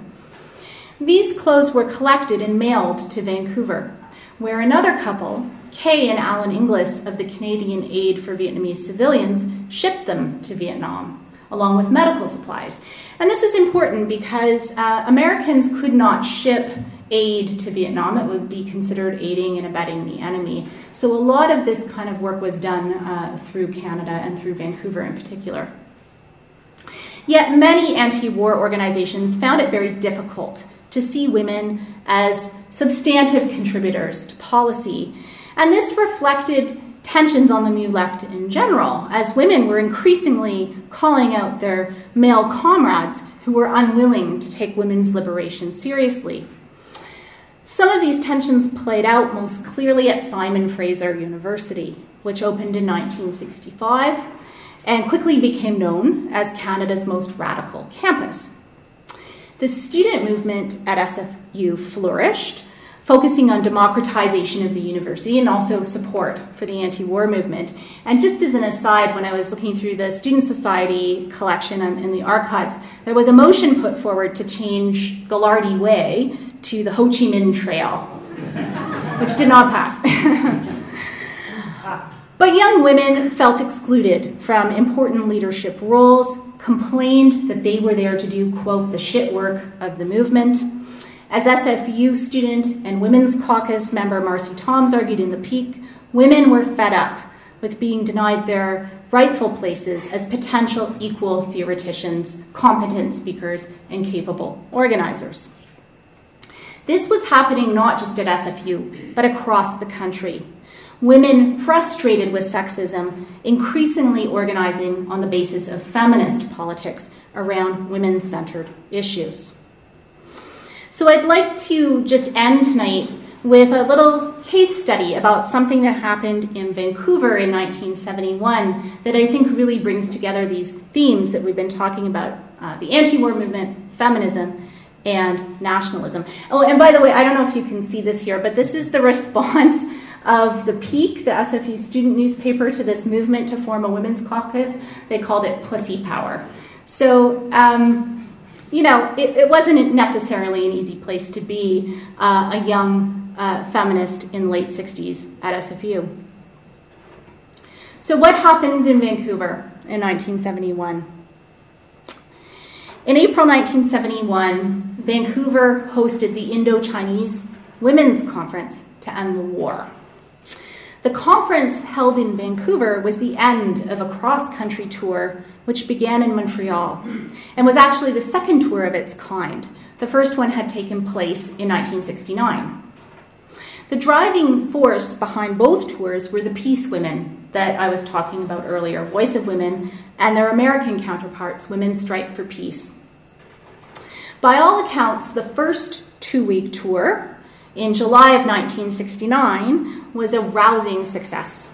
These clothes were collected and mailed to Vancouver, where another couple, Kay and Alan Inglis of the Canadian Aid for Vietnamese Civilians, shipped them to Vietnam, along with medical supplies. And this is important because Americans could not ship aid to Vietnam. It would be considered aiding and abetting the enemy. So a lot of this kind of work was done through Canada and through Vancouver in particular. Yet many anti-war organizations found it very difficult to see women as substantive contributors to policy. And this reflected tensions on the New Left in general, as women were increasingly calling out their male comrades who were unwilling to take women's liberation seriously. Some of these tensions played out most clearly at Simon Fraser University, which opened in 1965 and quickly became known as Canada's most radical campus. The student movement at SFU flourished, focusing on democratization of the university and also support for the anti-war movement. And just as an aside, when I was looking through the Student Society collection in the archives, there was a motion put forward to change Gallardi Way to the Ho Chi Minh Trail, which did not pass. But young women felt excluded from important leadership roles, complained that they were there to do, quote, the shit work of the movement. As SFU student and Women's Caucus member Marcy Toms argued in The Peak, women were fed up with being denied their rightful places as potential equal theoreticians, competent speakers, and capable organizers. This was happening not just at SFU, but across the country. Women frustrated with sexism, increasingly organizing on the basis of feminist politics around women-centered issues. So I'd like to just end tonight with a little case study about something that happened in Vancouver in 1971 that I think really brings together these themes that we've been talking about, the anti-war movement, feminism, and nationalism. Oh, and by the way, I don't know if you can see this here, but this is the response of The Peak, the SFU student newspaper, to this movement to form a women's caucus. They called it Pussy Power. So, it wasn't necessarily an easy place to be a young feminist in the late 60s at SFU. So what happens in Vancouver in 1971? In April 1971, Vancouver hosted the Indochinese Women's Conference to end the war. The conference held in Vancouver was the end of a cross-country tour which began in Montreal and was actually the second tour of its kind. The first one had taken place in 1969. The driving force behind both tours were the Peace Women that I was talking about earlier, Voice of Women, and their American counterparts, Women's Strike for Peace. By all accounts, the first two-week tour in July of 1969 was a rousing success.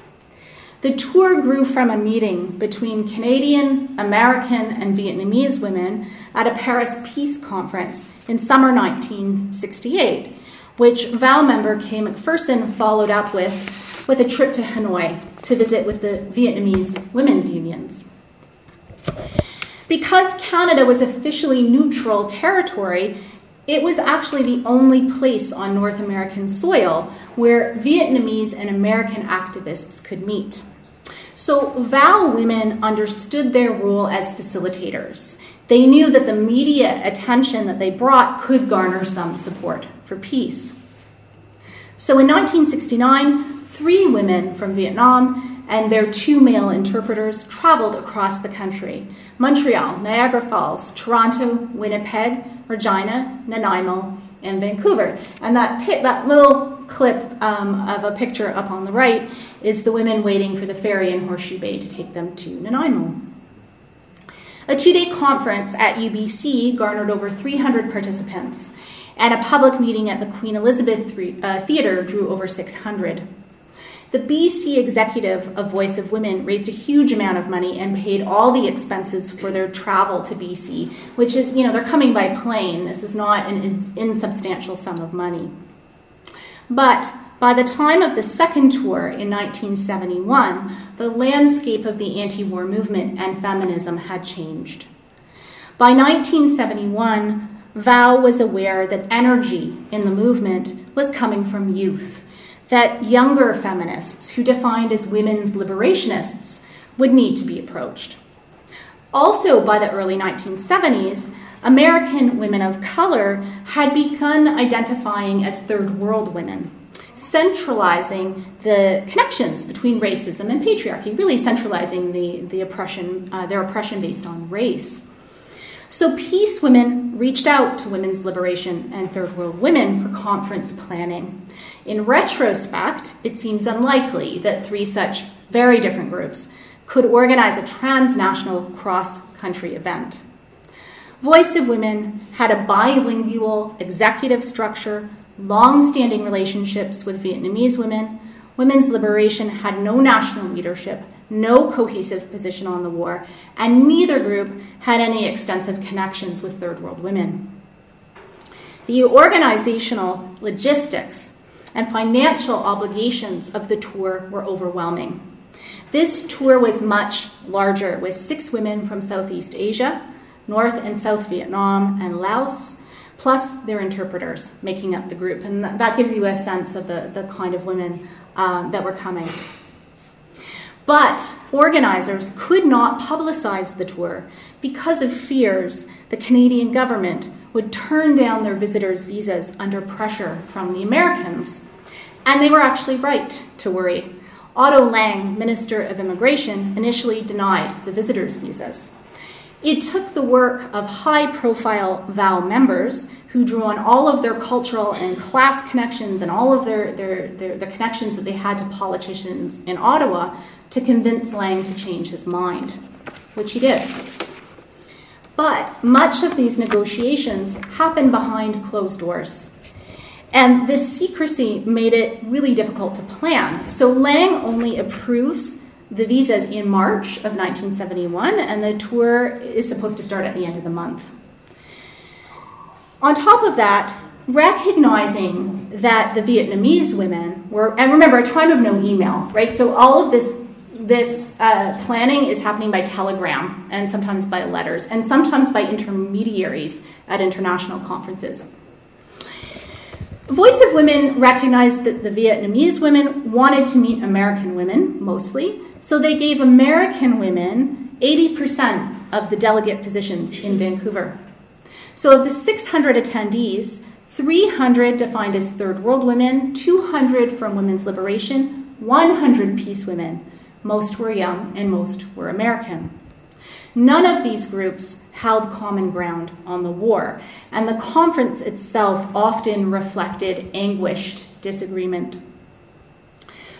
The tour grew from a meeting between Canadian, American, and Vietnamese women at a Paris Peace Conference in summer 1968, which VOW member Kay McPherson followed up with a trip to Hanoi to visit with the Vietnamese women's unions. Because Canada was officially neutral territory, it was actually the only place on North American soil where Vietnamese and American activists could meet. So VOW women understood their role as facilitators. They knew that the media attention that they brought could garner some support for peace. So in 1969, 3 women from Vietnam and their 2 male interpreters traveled across the country: Montreal, Niagara Falls, Toronto, Winnipeg, Regina, Nanaimo, and Vancouver. And that little clip of a picture up on the right is the women waiting for the ferry in Horseshoe Bay to take them to Nanaimo. A 2-day conference at UBC garnered over 300 participants, and a public meeting at the Queen Elizabeth Theatre drew over 600. The BC executive of Voice of Women raised a huge amount of money and paid all the expenses for their travel to BC, which is, they're coming by plane. This is not an insubstantial sum of money. But by the time of the second tour in 1971, the landscape of the anti-war movement and feminism had changed. By 1971, VOW was aware that energy in the movement was coming from youth, that younger feminists, who defined as women's liberationists, would need to be approached. Also, by the early 1970s, American women of color had begun identifying as third world women, centralizing the connections between racism and patriarchy, really centralizing their oppression based on race. So Peace Women reached out to women's liberation and third world women for conference planning. In retrospect, it seems unlikely that three such very different groups could organize a transnational cross-country event. Voice of Women had a bilingual executive structure, long-standing relationships with Vietnamese women. Women's liberation had no national leadership, no cohesive position on the war, and neither group had any extensive connections with Third World women. The organizational logistics and financial obligations of the tour were overwhelming. This tour was much larger, with 6 women from Southeast Asia, North and South Vietnam, and Laos, plus their interpreters making up the group. And that gives you a sense of the kind of women that were coming. But organizers could not publicize the tour because of fears the Canadian government would turn down their visitors' visas under pressure from the Americans. And they were actually right to worry. Otto Lang, Minister of Immigration, initially denied the visitors' visas. It took the work of high-profile VOW members who drew on all of their cultural and class connections and all of the connections that they had to politicians in Ottawa to convince Lang to change his mind, which he did. But much of these negotiations happened behind closed doors. And this secrecy made it really difficult to plan. So Lang only approves the visas in March of 1971, and the tour is supposed to start at the end of the month. On top of that, recognizing that the Vietnamese women were, and remember, a time of no email, right? So all of this planning is happening by telegram, and sometimes by letters, and sometimes by intermediaries at international conferences. Voice of Women recognized that the Vietnamese women wanted to meet American women, mostly, so they gave American women 80% of the delegate positions in Vancouver. So of the 600 attendees, 300 defined as Third World women, 200 from women's liberation, 100 peace women. Most were young and most were American. None of these groups held common ground on the war, and the conference itself often reflected anguished disagreement.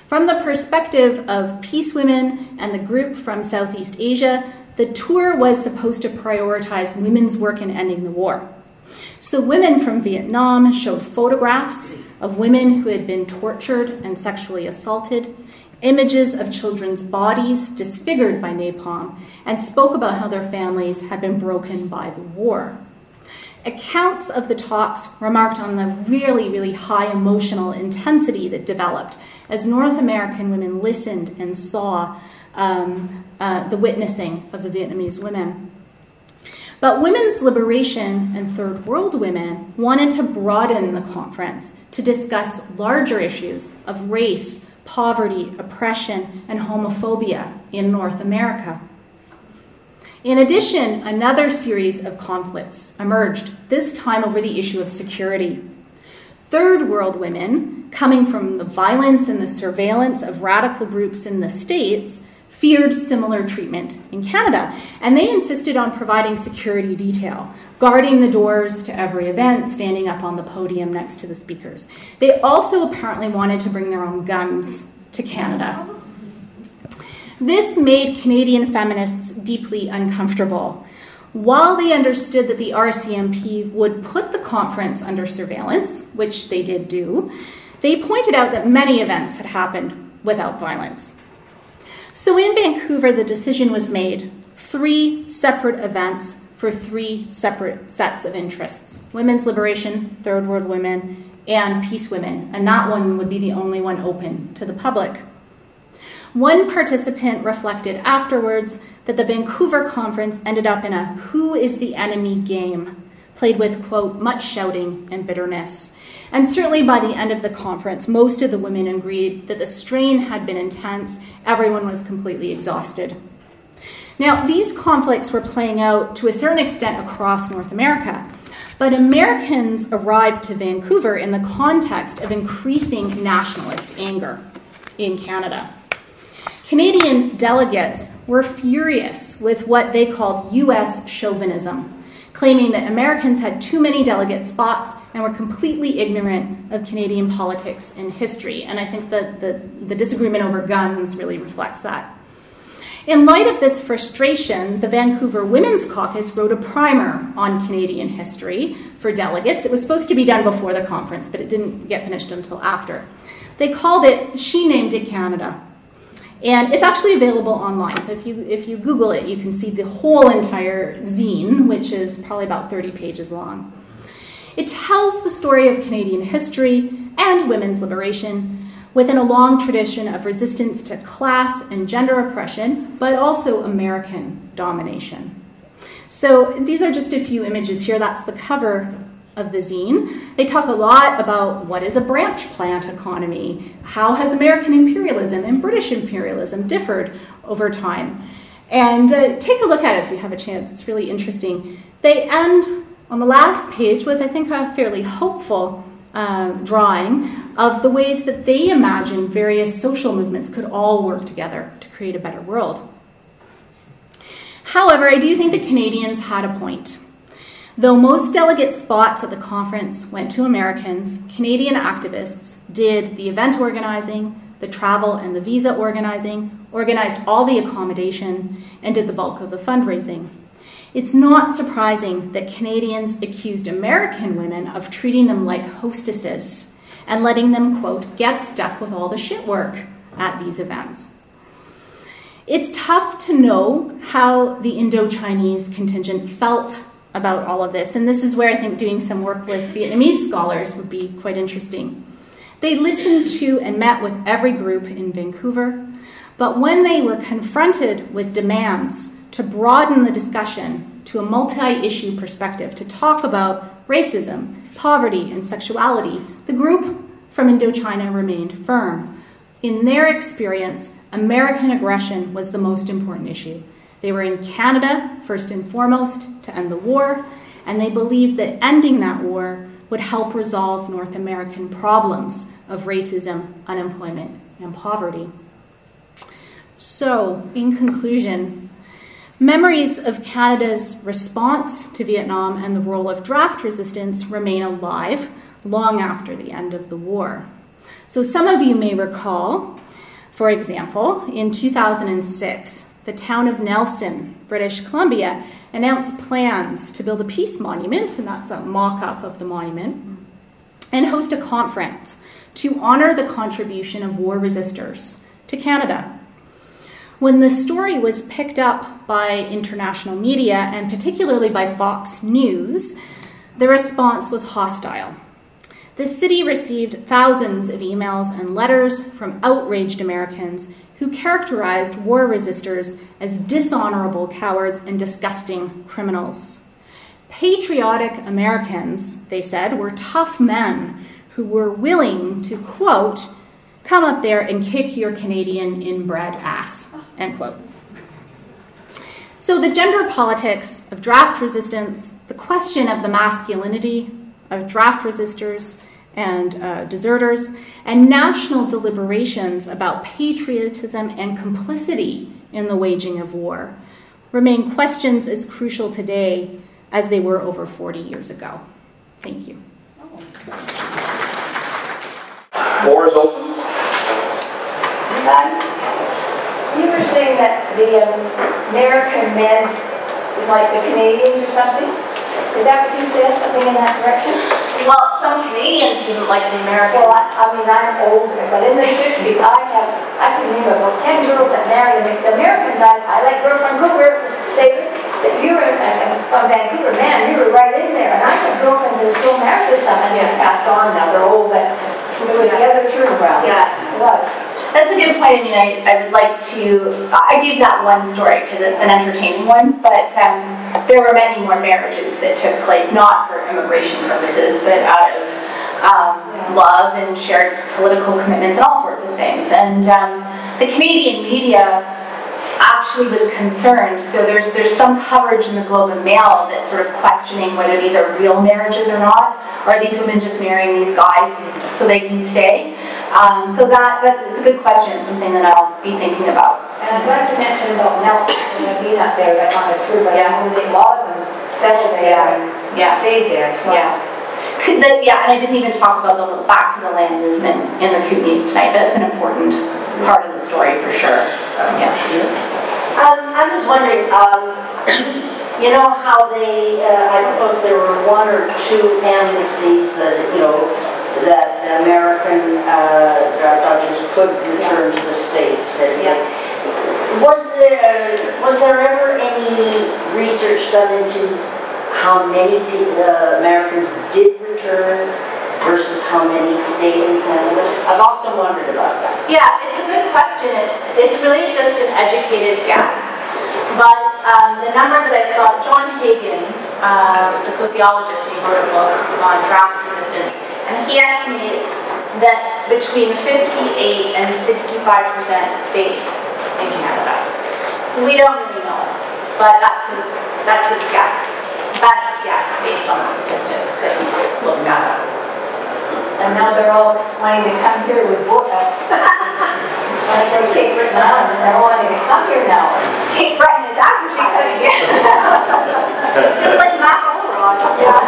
From the perspective of peace women and the group from Southeast Asia, the tour was supposed to prioritize women's work in ending the war. So women from Vietnam showed photographs of women who had been tortured and sexually assaulted, images of children's bodies disfigured by napalm, and spoke about how their families had been broken by the war. Accounts of the talks remarked on the really, really high emotional intensity that developed as North American women listened and saw the witnessing of the Vietnamese women. But women's liberation and Third World women wanted to broaden the conference to discuss larger issues of race, poverty, oppression, and homophobia in North America. In addition, another series of conflicts emerged, this time over the issue of security. Third World women, coming from the violence and the surveillance of radical groups in the States, feared similar treatment in Canada, and they insisted on providing security detail, guarding the doors to every event, standing up on the podium next to the speakers. They also apparently wanted to bring their own guns to Canada. This made Canadian feminists deeply uncomfortable. While they understood that the RCMP would put the conference under surveillance, which they did do, they pointed out that many events had happened without violence. So in Vancouver, the decision was made, 3 separate events for 3 separate sets of interests: women's liberation, Third World women, and peace women, and that one would be the only one open to the public. One participant reflected afterwards that the Vancouver conference ended up in a who is the enemy game, played with, quote, much shouting and bitterness. And certainly by the end of the conference, most of the women agreed that the strain had been intense. Everyone was completely exhausted. Now, these conflicts were playing out to a certain extent across North America, but Americans arrived to Vancouver in the context of increasing nationalist anger in Canada. Canadian delegates were furious with what they called U.S. chauvinism, claiming that Americans had too many delegate spots and were completely ignorant of Canadian politics and history. And I think that the disagreement over guns really reflects that. In light of this frustration, the Vancouver Women's Caucus wrote a primer on Canadian history for delegates. It was supposed to be done before the conference, but it didn't get finished until after. They called it She Named It Canada. And it's actually available online. So if you Google it, you can see the whole entire zine, which is probably about 30 pages long. It tells the story of Canadian history and women's liberation within a long tradition of resistance to class and gender oppression, but also American domination. So these are just a few images here. That's the cover of the zine. They talk a lot about what is a branch plant economy, how has American imperialism and British imperialism differed over time. And take a look at it if you have a chance. It's really interesting. They end on the last page with, I think, a fairly hopeful drawing of the ways that they imagine various social movements could all work together to create a better world. However, I do think the Canadians had a point. Though most delegate spots at the conference went to Americans, Canadian activists did the event organizing, the travel and the visa organizing, organized all the accommodation, and did the bulk of the fundraising. It's not surprising that Canadians accused American women of treating them like hostesses and letting them, quote, get stuck with all the shit work at these events. It's tough to know how the Indochinese contingent felt about all of this, and this is where I think doing some work with Vietnamese scholars would be quite interesting. They listened to and met with every group in Vancouver, but when they were confronted with demands to broaden the discussion to a multi-issue perspective, to talk about racism, poverty, and sexuality, the group from Indochina remained firm. In their experience, American aggression was the most important issue. They were in Canada, first and foremost, to end the war, and they believed that ending that war would help resolve North American problems of racism, unemployment, and poverty. So, in conclusion, memories of Canada's response to Vietnam and the role of draft resistance remain alive long after the end of the war. So some of you may recall, for example, in 2006, the town of Nelson, British Columbia, announced plans to build a peace monument, and that's a mock-up of the monument, and host a conference to honor the contribution of war resistors to Canada. When the story was picked up by international media, and particularly by Fox News, the response was hostile. The city received thousands of emails and letters from outraged Americans who characterized war resistors as dishonorable cowards and disgusting criminals. Patriotic Americans, they said, were tough men who were willing to, quote, come up there and kick your Canadian inbred ass, end quote. So the gender politics of draft resistance, the question of the masculinity of draft resistors and deserters, and national deliberations about patriotism and complicity in the waging of war remain questions as crucial today as they were over 40 years ago. Thank you. Floor is open. You were saying that the American men like the Canadians or something? Is that what you said? Something in that direction? Well, some Canadians didn't like the American. Well, I mean, I'm older, but in the 60s, I can name about 10 girls that married the Americans. I like girls from Vancouver say that you were from Vancouver, man, you were right in there. And I have girlfriends that are still married to some, and they're passed on now, they're old, but it was the other turnaround. Yeah. It was. That's a good point. I mean, I would like to, I gave that one story because it's an entertaining one, but there were many more marriages that took place, not for immigration purposes, but out of love and shared political commitments and all sorts of things. And the Canadian media actually was concerned, so there's some coverage in the Globe and Mail that's sort of questioning whether these are real marriages or not, or are these women just marrying these guys so they can stay? So it's a good question, something that I'll be thinking about. And I'm glad you mentioned about Nelson and being up there right on the tour, but yeah. I know that a lot of them settle there and stay there. So. Yeah. Yeah, and I didn't even talk about the back to the land movement in the Kootenays tonight, but that's an important part of the story for sure. Yeah. I was wondering, you know how they, I don't know if there were 1 or 2 amnesties that, you know, that American Dodgers could return to the States. Was there ever any research done into how many Americans did return versus how many stayed in Canada? I've often wondered about that. Yeah, it's a good question. It's really just an educated guess. But the number that I saw, John Hagan was a sociologist, and he wrote a book on draft resistance, and he estimates that between 58 and 65% stayed in Canada. We don't really know, but that's his guess, best guess based on the statistics that he's looked at. And now they're all wanting to come here with Cape Breton Island, and they're wanting to come here now. Cape Breton is actually coming in. Just like Matt Oleron. Yeah.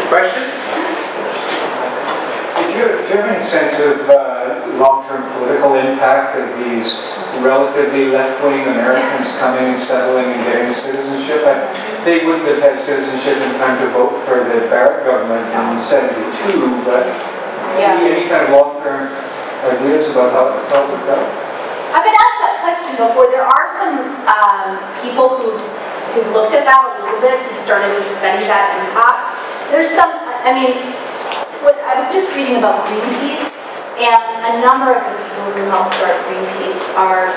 Questions? Do you have any sense of long-term political impact of these relatively left-wing Americans coming and settling and getting citizenship? They wouldn't have had citizenship in time to vote for the Barrett government in '72, but any kind of long-term ideas about how it's worked out? I've been asked that question before. There are some people who've looked at that a little bit, who started to study that impact. There's some, I mean, I was just reading about Greenpeace, and a number of the people who helped start Greenpeace are,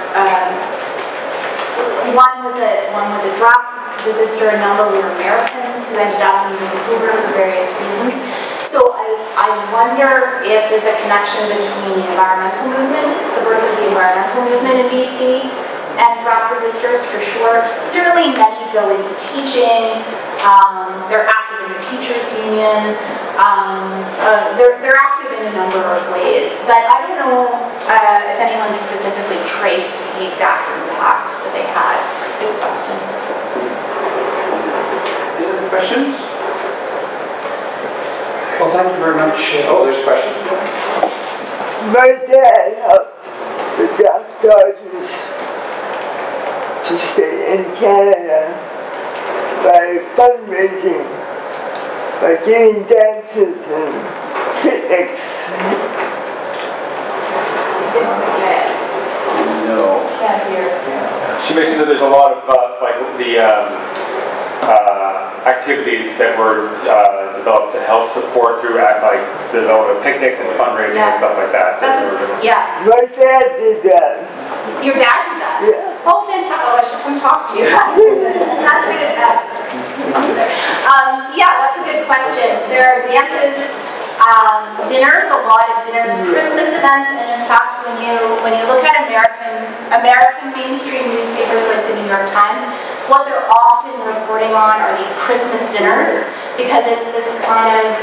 one was a draft resistor, a number were Americans who ended up in Vancouver for various reasons. So I wonder if there's a connection between the environmental movement, the birth of the environmental movement in BC, and draft resistors for sure. Certainly many go into teaching, they're active in the teachers union, they're active in a number of ways, but I don't know if anyone specifically traced the exact impact that they had. Good question. Any other questions? Well, thank you very much. Oh, there's questions. My dad helped the draft dodgers to stay in Canada by fundraising, by giving dances and picnics. Didn't get it. No. Can't hear. She mentioned that there's a lot of activities that were developed to help support through like the development of picnics and fundraising and stuff like that. Yeah. My dad did that. Your dad did that? Yeah. Oh, fantastic. Oh, I should come talk to you. That's a good yeah, that's a good question. There are dances, dinners, a lot of dinners, Christmas events, and in fact, when you look at American mainstream newspapers like the New York Times, what they're often reporting on are these Christmas dinners, because it's this kind of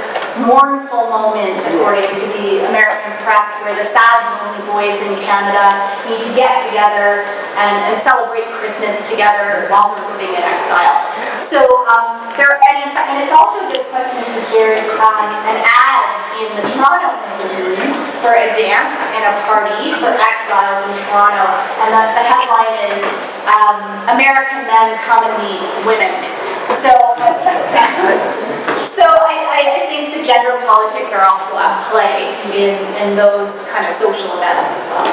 mournful moment, according to the American press, where the sad, lonely boys in Canada need to get together and celebrate Christmas together while they're living in exile. So, and it's also a good question because there's an ad in the Toronto News for a dance and a party for exiles in Toronto, and the headline is American Men Come and Meet Women. So, I think the gender politics are also at play in those kind of social events as well.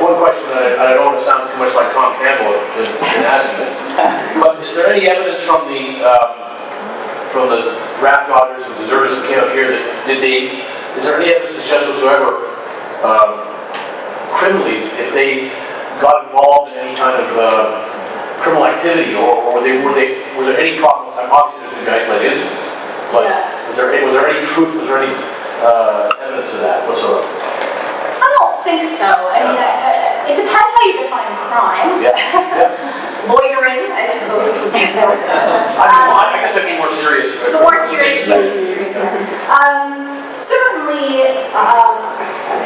One question, I don't want to sound too much like Tom Campbell in asking it, but is there any evidence from the draft daughters and deserters that came up here that is there any evidence to suggest whatsoever criminally if they got involved in any kind of criminal activity, or was there any problem with that? Obviously there's been isolated incidents, but was there any truth, was there any evidence of that whatsoever? I don't think so. I mean, it depends how you define crime. Loitering, I suppose, would be more. I guess I'd be more serious. The more serious. Certainly,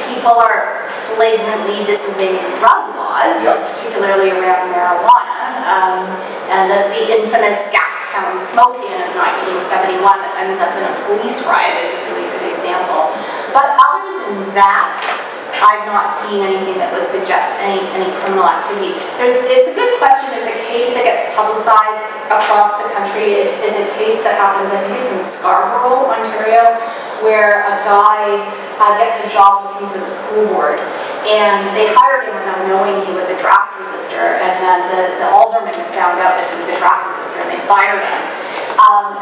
people are flagrantly disobeying drug laws, particularly around marijuana. and the infamous Gastown smoke-in of 1971 that ends up in a police riot is a really good example. But other than that, I've not seen anything that would suggest any criminal activity. It's a good question. There's a case that gets publicized across the country. It's a case that happens, I think it's in Scarborough, Ontario, where a guy gets a job working for the school board. And they hired him without knowing he was a draft resistor. And then the alderman found out that he was a draft resistor and they fired him.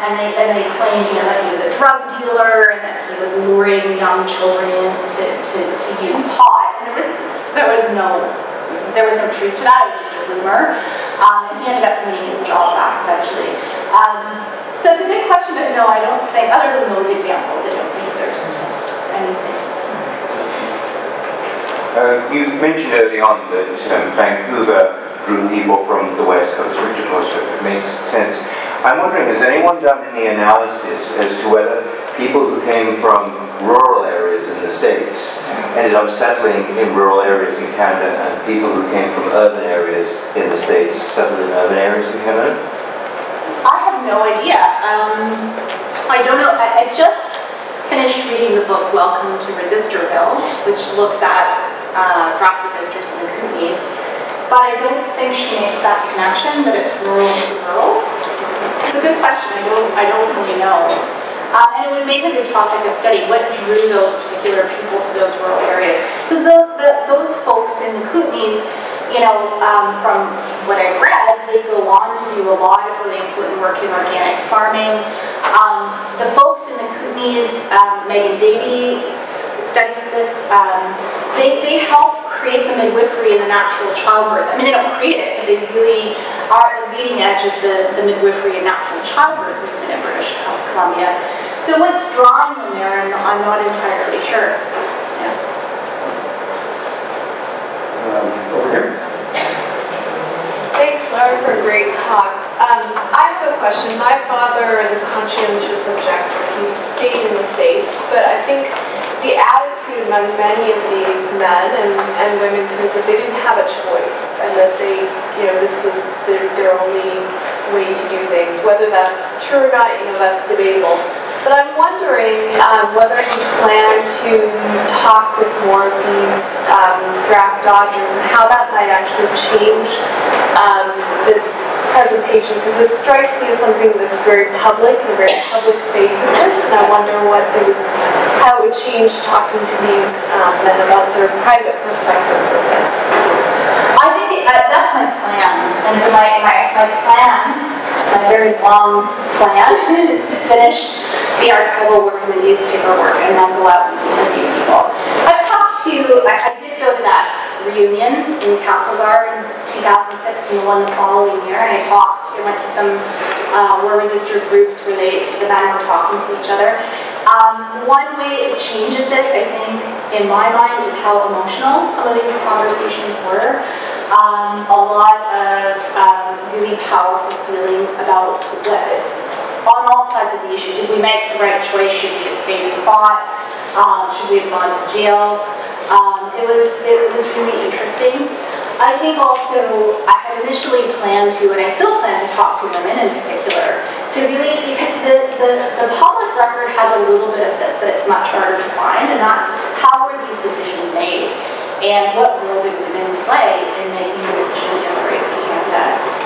And they claimed, you know, that he was a drug dealer and that he was luring young children in to use pot. And there was no truth to that. It was just a rumor. And he ended up winning his job back eventually. So it's a good question, but no, I don't think, other than those examples, I don't think there's anything. You mentioned early on that Vancouver drew people from the West Coast, which of course it makes sense. I'm wondering, has anyone done any analysis as to whether people who came from rural areas in the States ended up settling in rural areas in Canada, and people who came from urban areas in the States settled in urban areas in Canada? I have no idea. I don't know. I just finished reading the book Welcome to Resistorville, which looks at draft resistors in the Kootenays, but I don't think she makes that connection that it's rural to rural. It's a good question. I don't really know. And it would make a good topic of study. What drew those particular people to those rural areas? Because those folks in the Kootenays, you know, from what I've read, they go on to do a lot of really important work in organic farming. The folks in the Kootenays, Megan Davey studies this, they help create the midwifery and the natural childbirth. I mean, they don't create it, but they really are at the leading edge of the midwifery and natural childbirth movement in British Columbia. So what's drawing them there, I'm not entirely sure. Yeah. Over here. Thanks, Lara, for a great talk. I have a question. My father is a conscientious objector. He stayed in the States, but I think the attitude among many of these men and women too is that they didn't have a choice, and that they, you know, this was their only way to do things. Whether that's true or not, you know, that's debatable. But I'm wondering whether you plan to talk with more of these draft dodgers and how that might actually change this presentation, because this strikes me as something that's very public and very public-facedness, and I wonder how it would change talking to these men about their private perspectives of this. I think that's my plan, and so my plan, my very long plan, is to finish the archival work and the newspaper work, and then go out and interview people. I've talked to, I did go to that reunion in Castlegar in 2006 and the one the following year, and I went to some war resistor groups where the men were talking to each other. One way it changes it, I think, in my mind, is how emotional some of these conversations were. A lot of really powerful feelings about on all sides of the issue. Did we make the right choice? Should we have stayed and fought? Should we have gone to jail? It was really interesting. I think also I had initially planned to, and I still plan to talk to women in particular, to really, because the public record has a little bit of this, but it's much harder to find, and that's how were these decisions made, and what role did women play in making the decision to immigrate to Canada,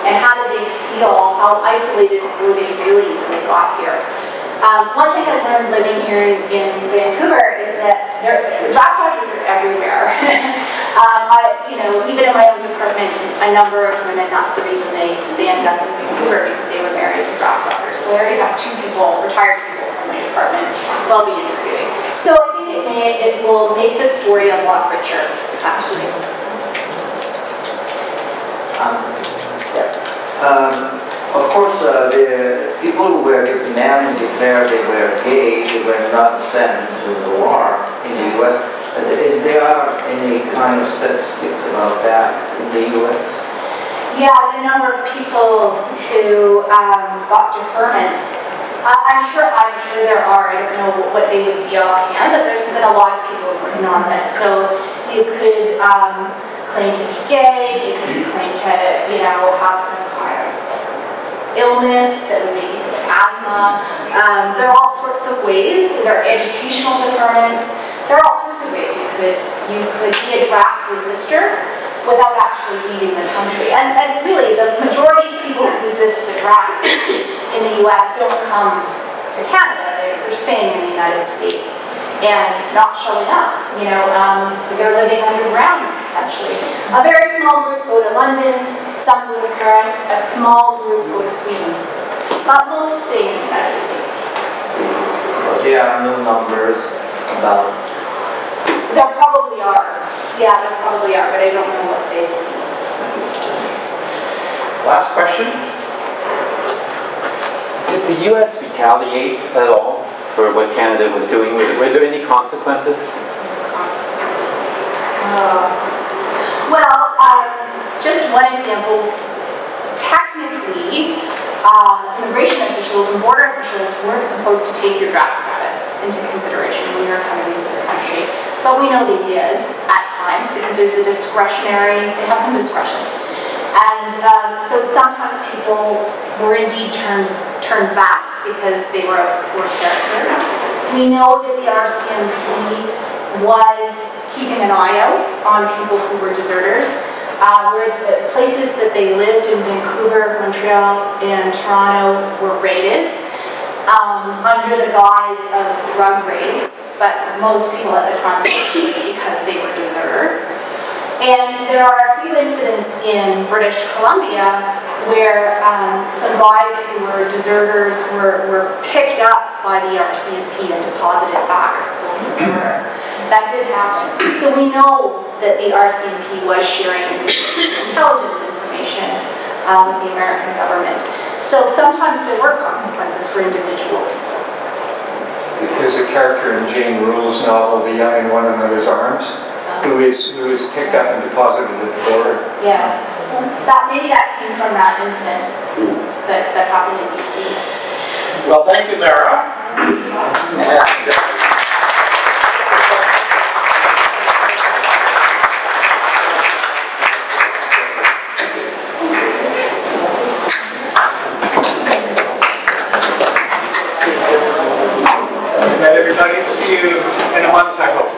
and how did they feel, how isolated were they really when they got here. One thing I've learned living here in Vancouver is that draft dodgers are everywhere. Even in my own department, a number of women, that's the reason they ended up in Vancouver, because they were married to draft dodgers. So I already have 2 people, retired people from my department, who I'll be interviewing. So I think it will make the story a lot richer, actually. Of course, the people who were men declared they were gay, they were not sent to the war in the U.S. Is there any kind of statistics about that in the U.S.? Yeah, the number of people who got deferments. I'm sure there are. I don't know what they would be offhand, but there's been a lot of people working on this. So you could claim to be gay, you could claim to, have some illness that would make you get asthma. There are all sorts of ways. There are educational deferments. There are all sorts of ways you could be a draft resistor without actually leaving the country. And really, the majority of people who resist the draft in the US don't come to Canada. They're staying in the United States and not showing up. They're living underground, actually. A very small group go to London, some go to Paris, a small group go to Sweden. But most stay in the United States. There are no numbers about. There probably are. Yeah, there probably are, but I don't know what they will be. Last question. Did the U.S. retaliate at all for what Canada was doing? Were there any consequences? Just one example. Technically, immigration officials and border officials weren't supposed to take your draft status into consideration when you're coming into the country. But we know they did at times because there's a discretionary, they have some discretion. And so sometimes people were indeed turned back because they were of poor character. We know that the RCMP was keeping an eye out on people who were deserters. Where the places that they lived in Vancouver, Montreal, and Toronto were raided under the guise of drug raids, but most people at the time thought it was because they were deserters. And there are a few incidents in British Columbia where some guys who were deserters were picked up by the RCMP and deposited back over the border. That did happen. So we know that the RCMP was sharing intelligence information with the American government. So sometimes there were consequences for individual people. There's a character in Jane Rule's novel, The Young in One Another's Arms, who is picked up and deposited at the border. Yeah. Maybe that came from that incident that happened in BC. Well, thank you, Lara. Everybody, see you in a month, I hope.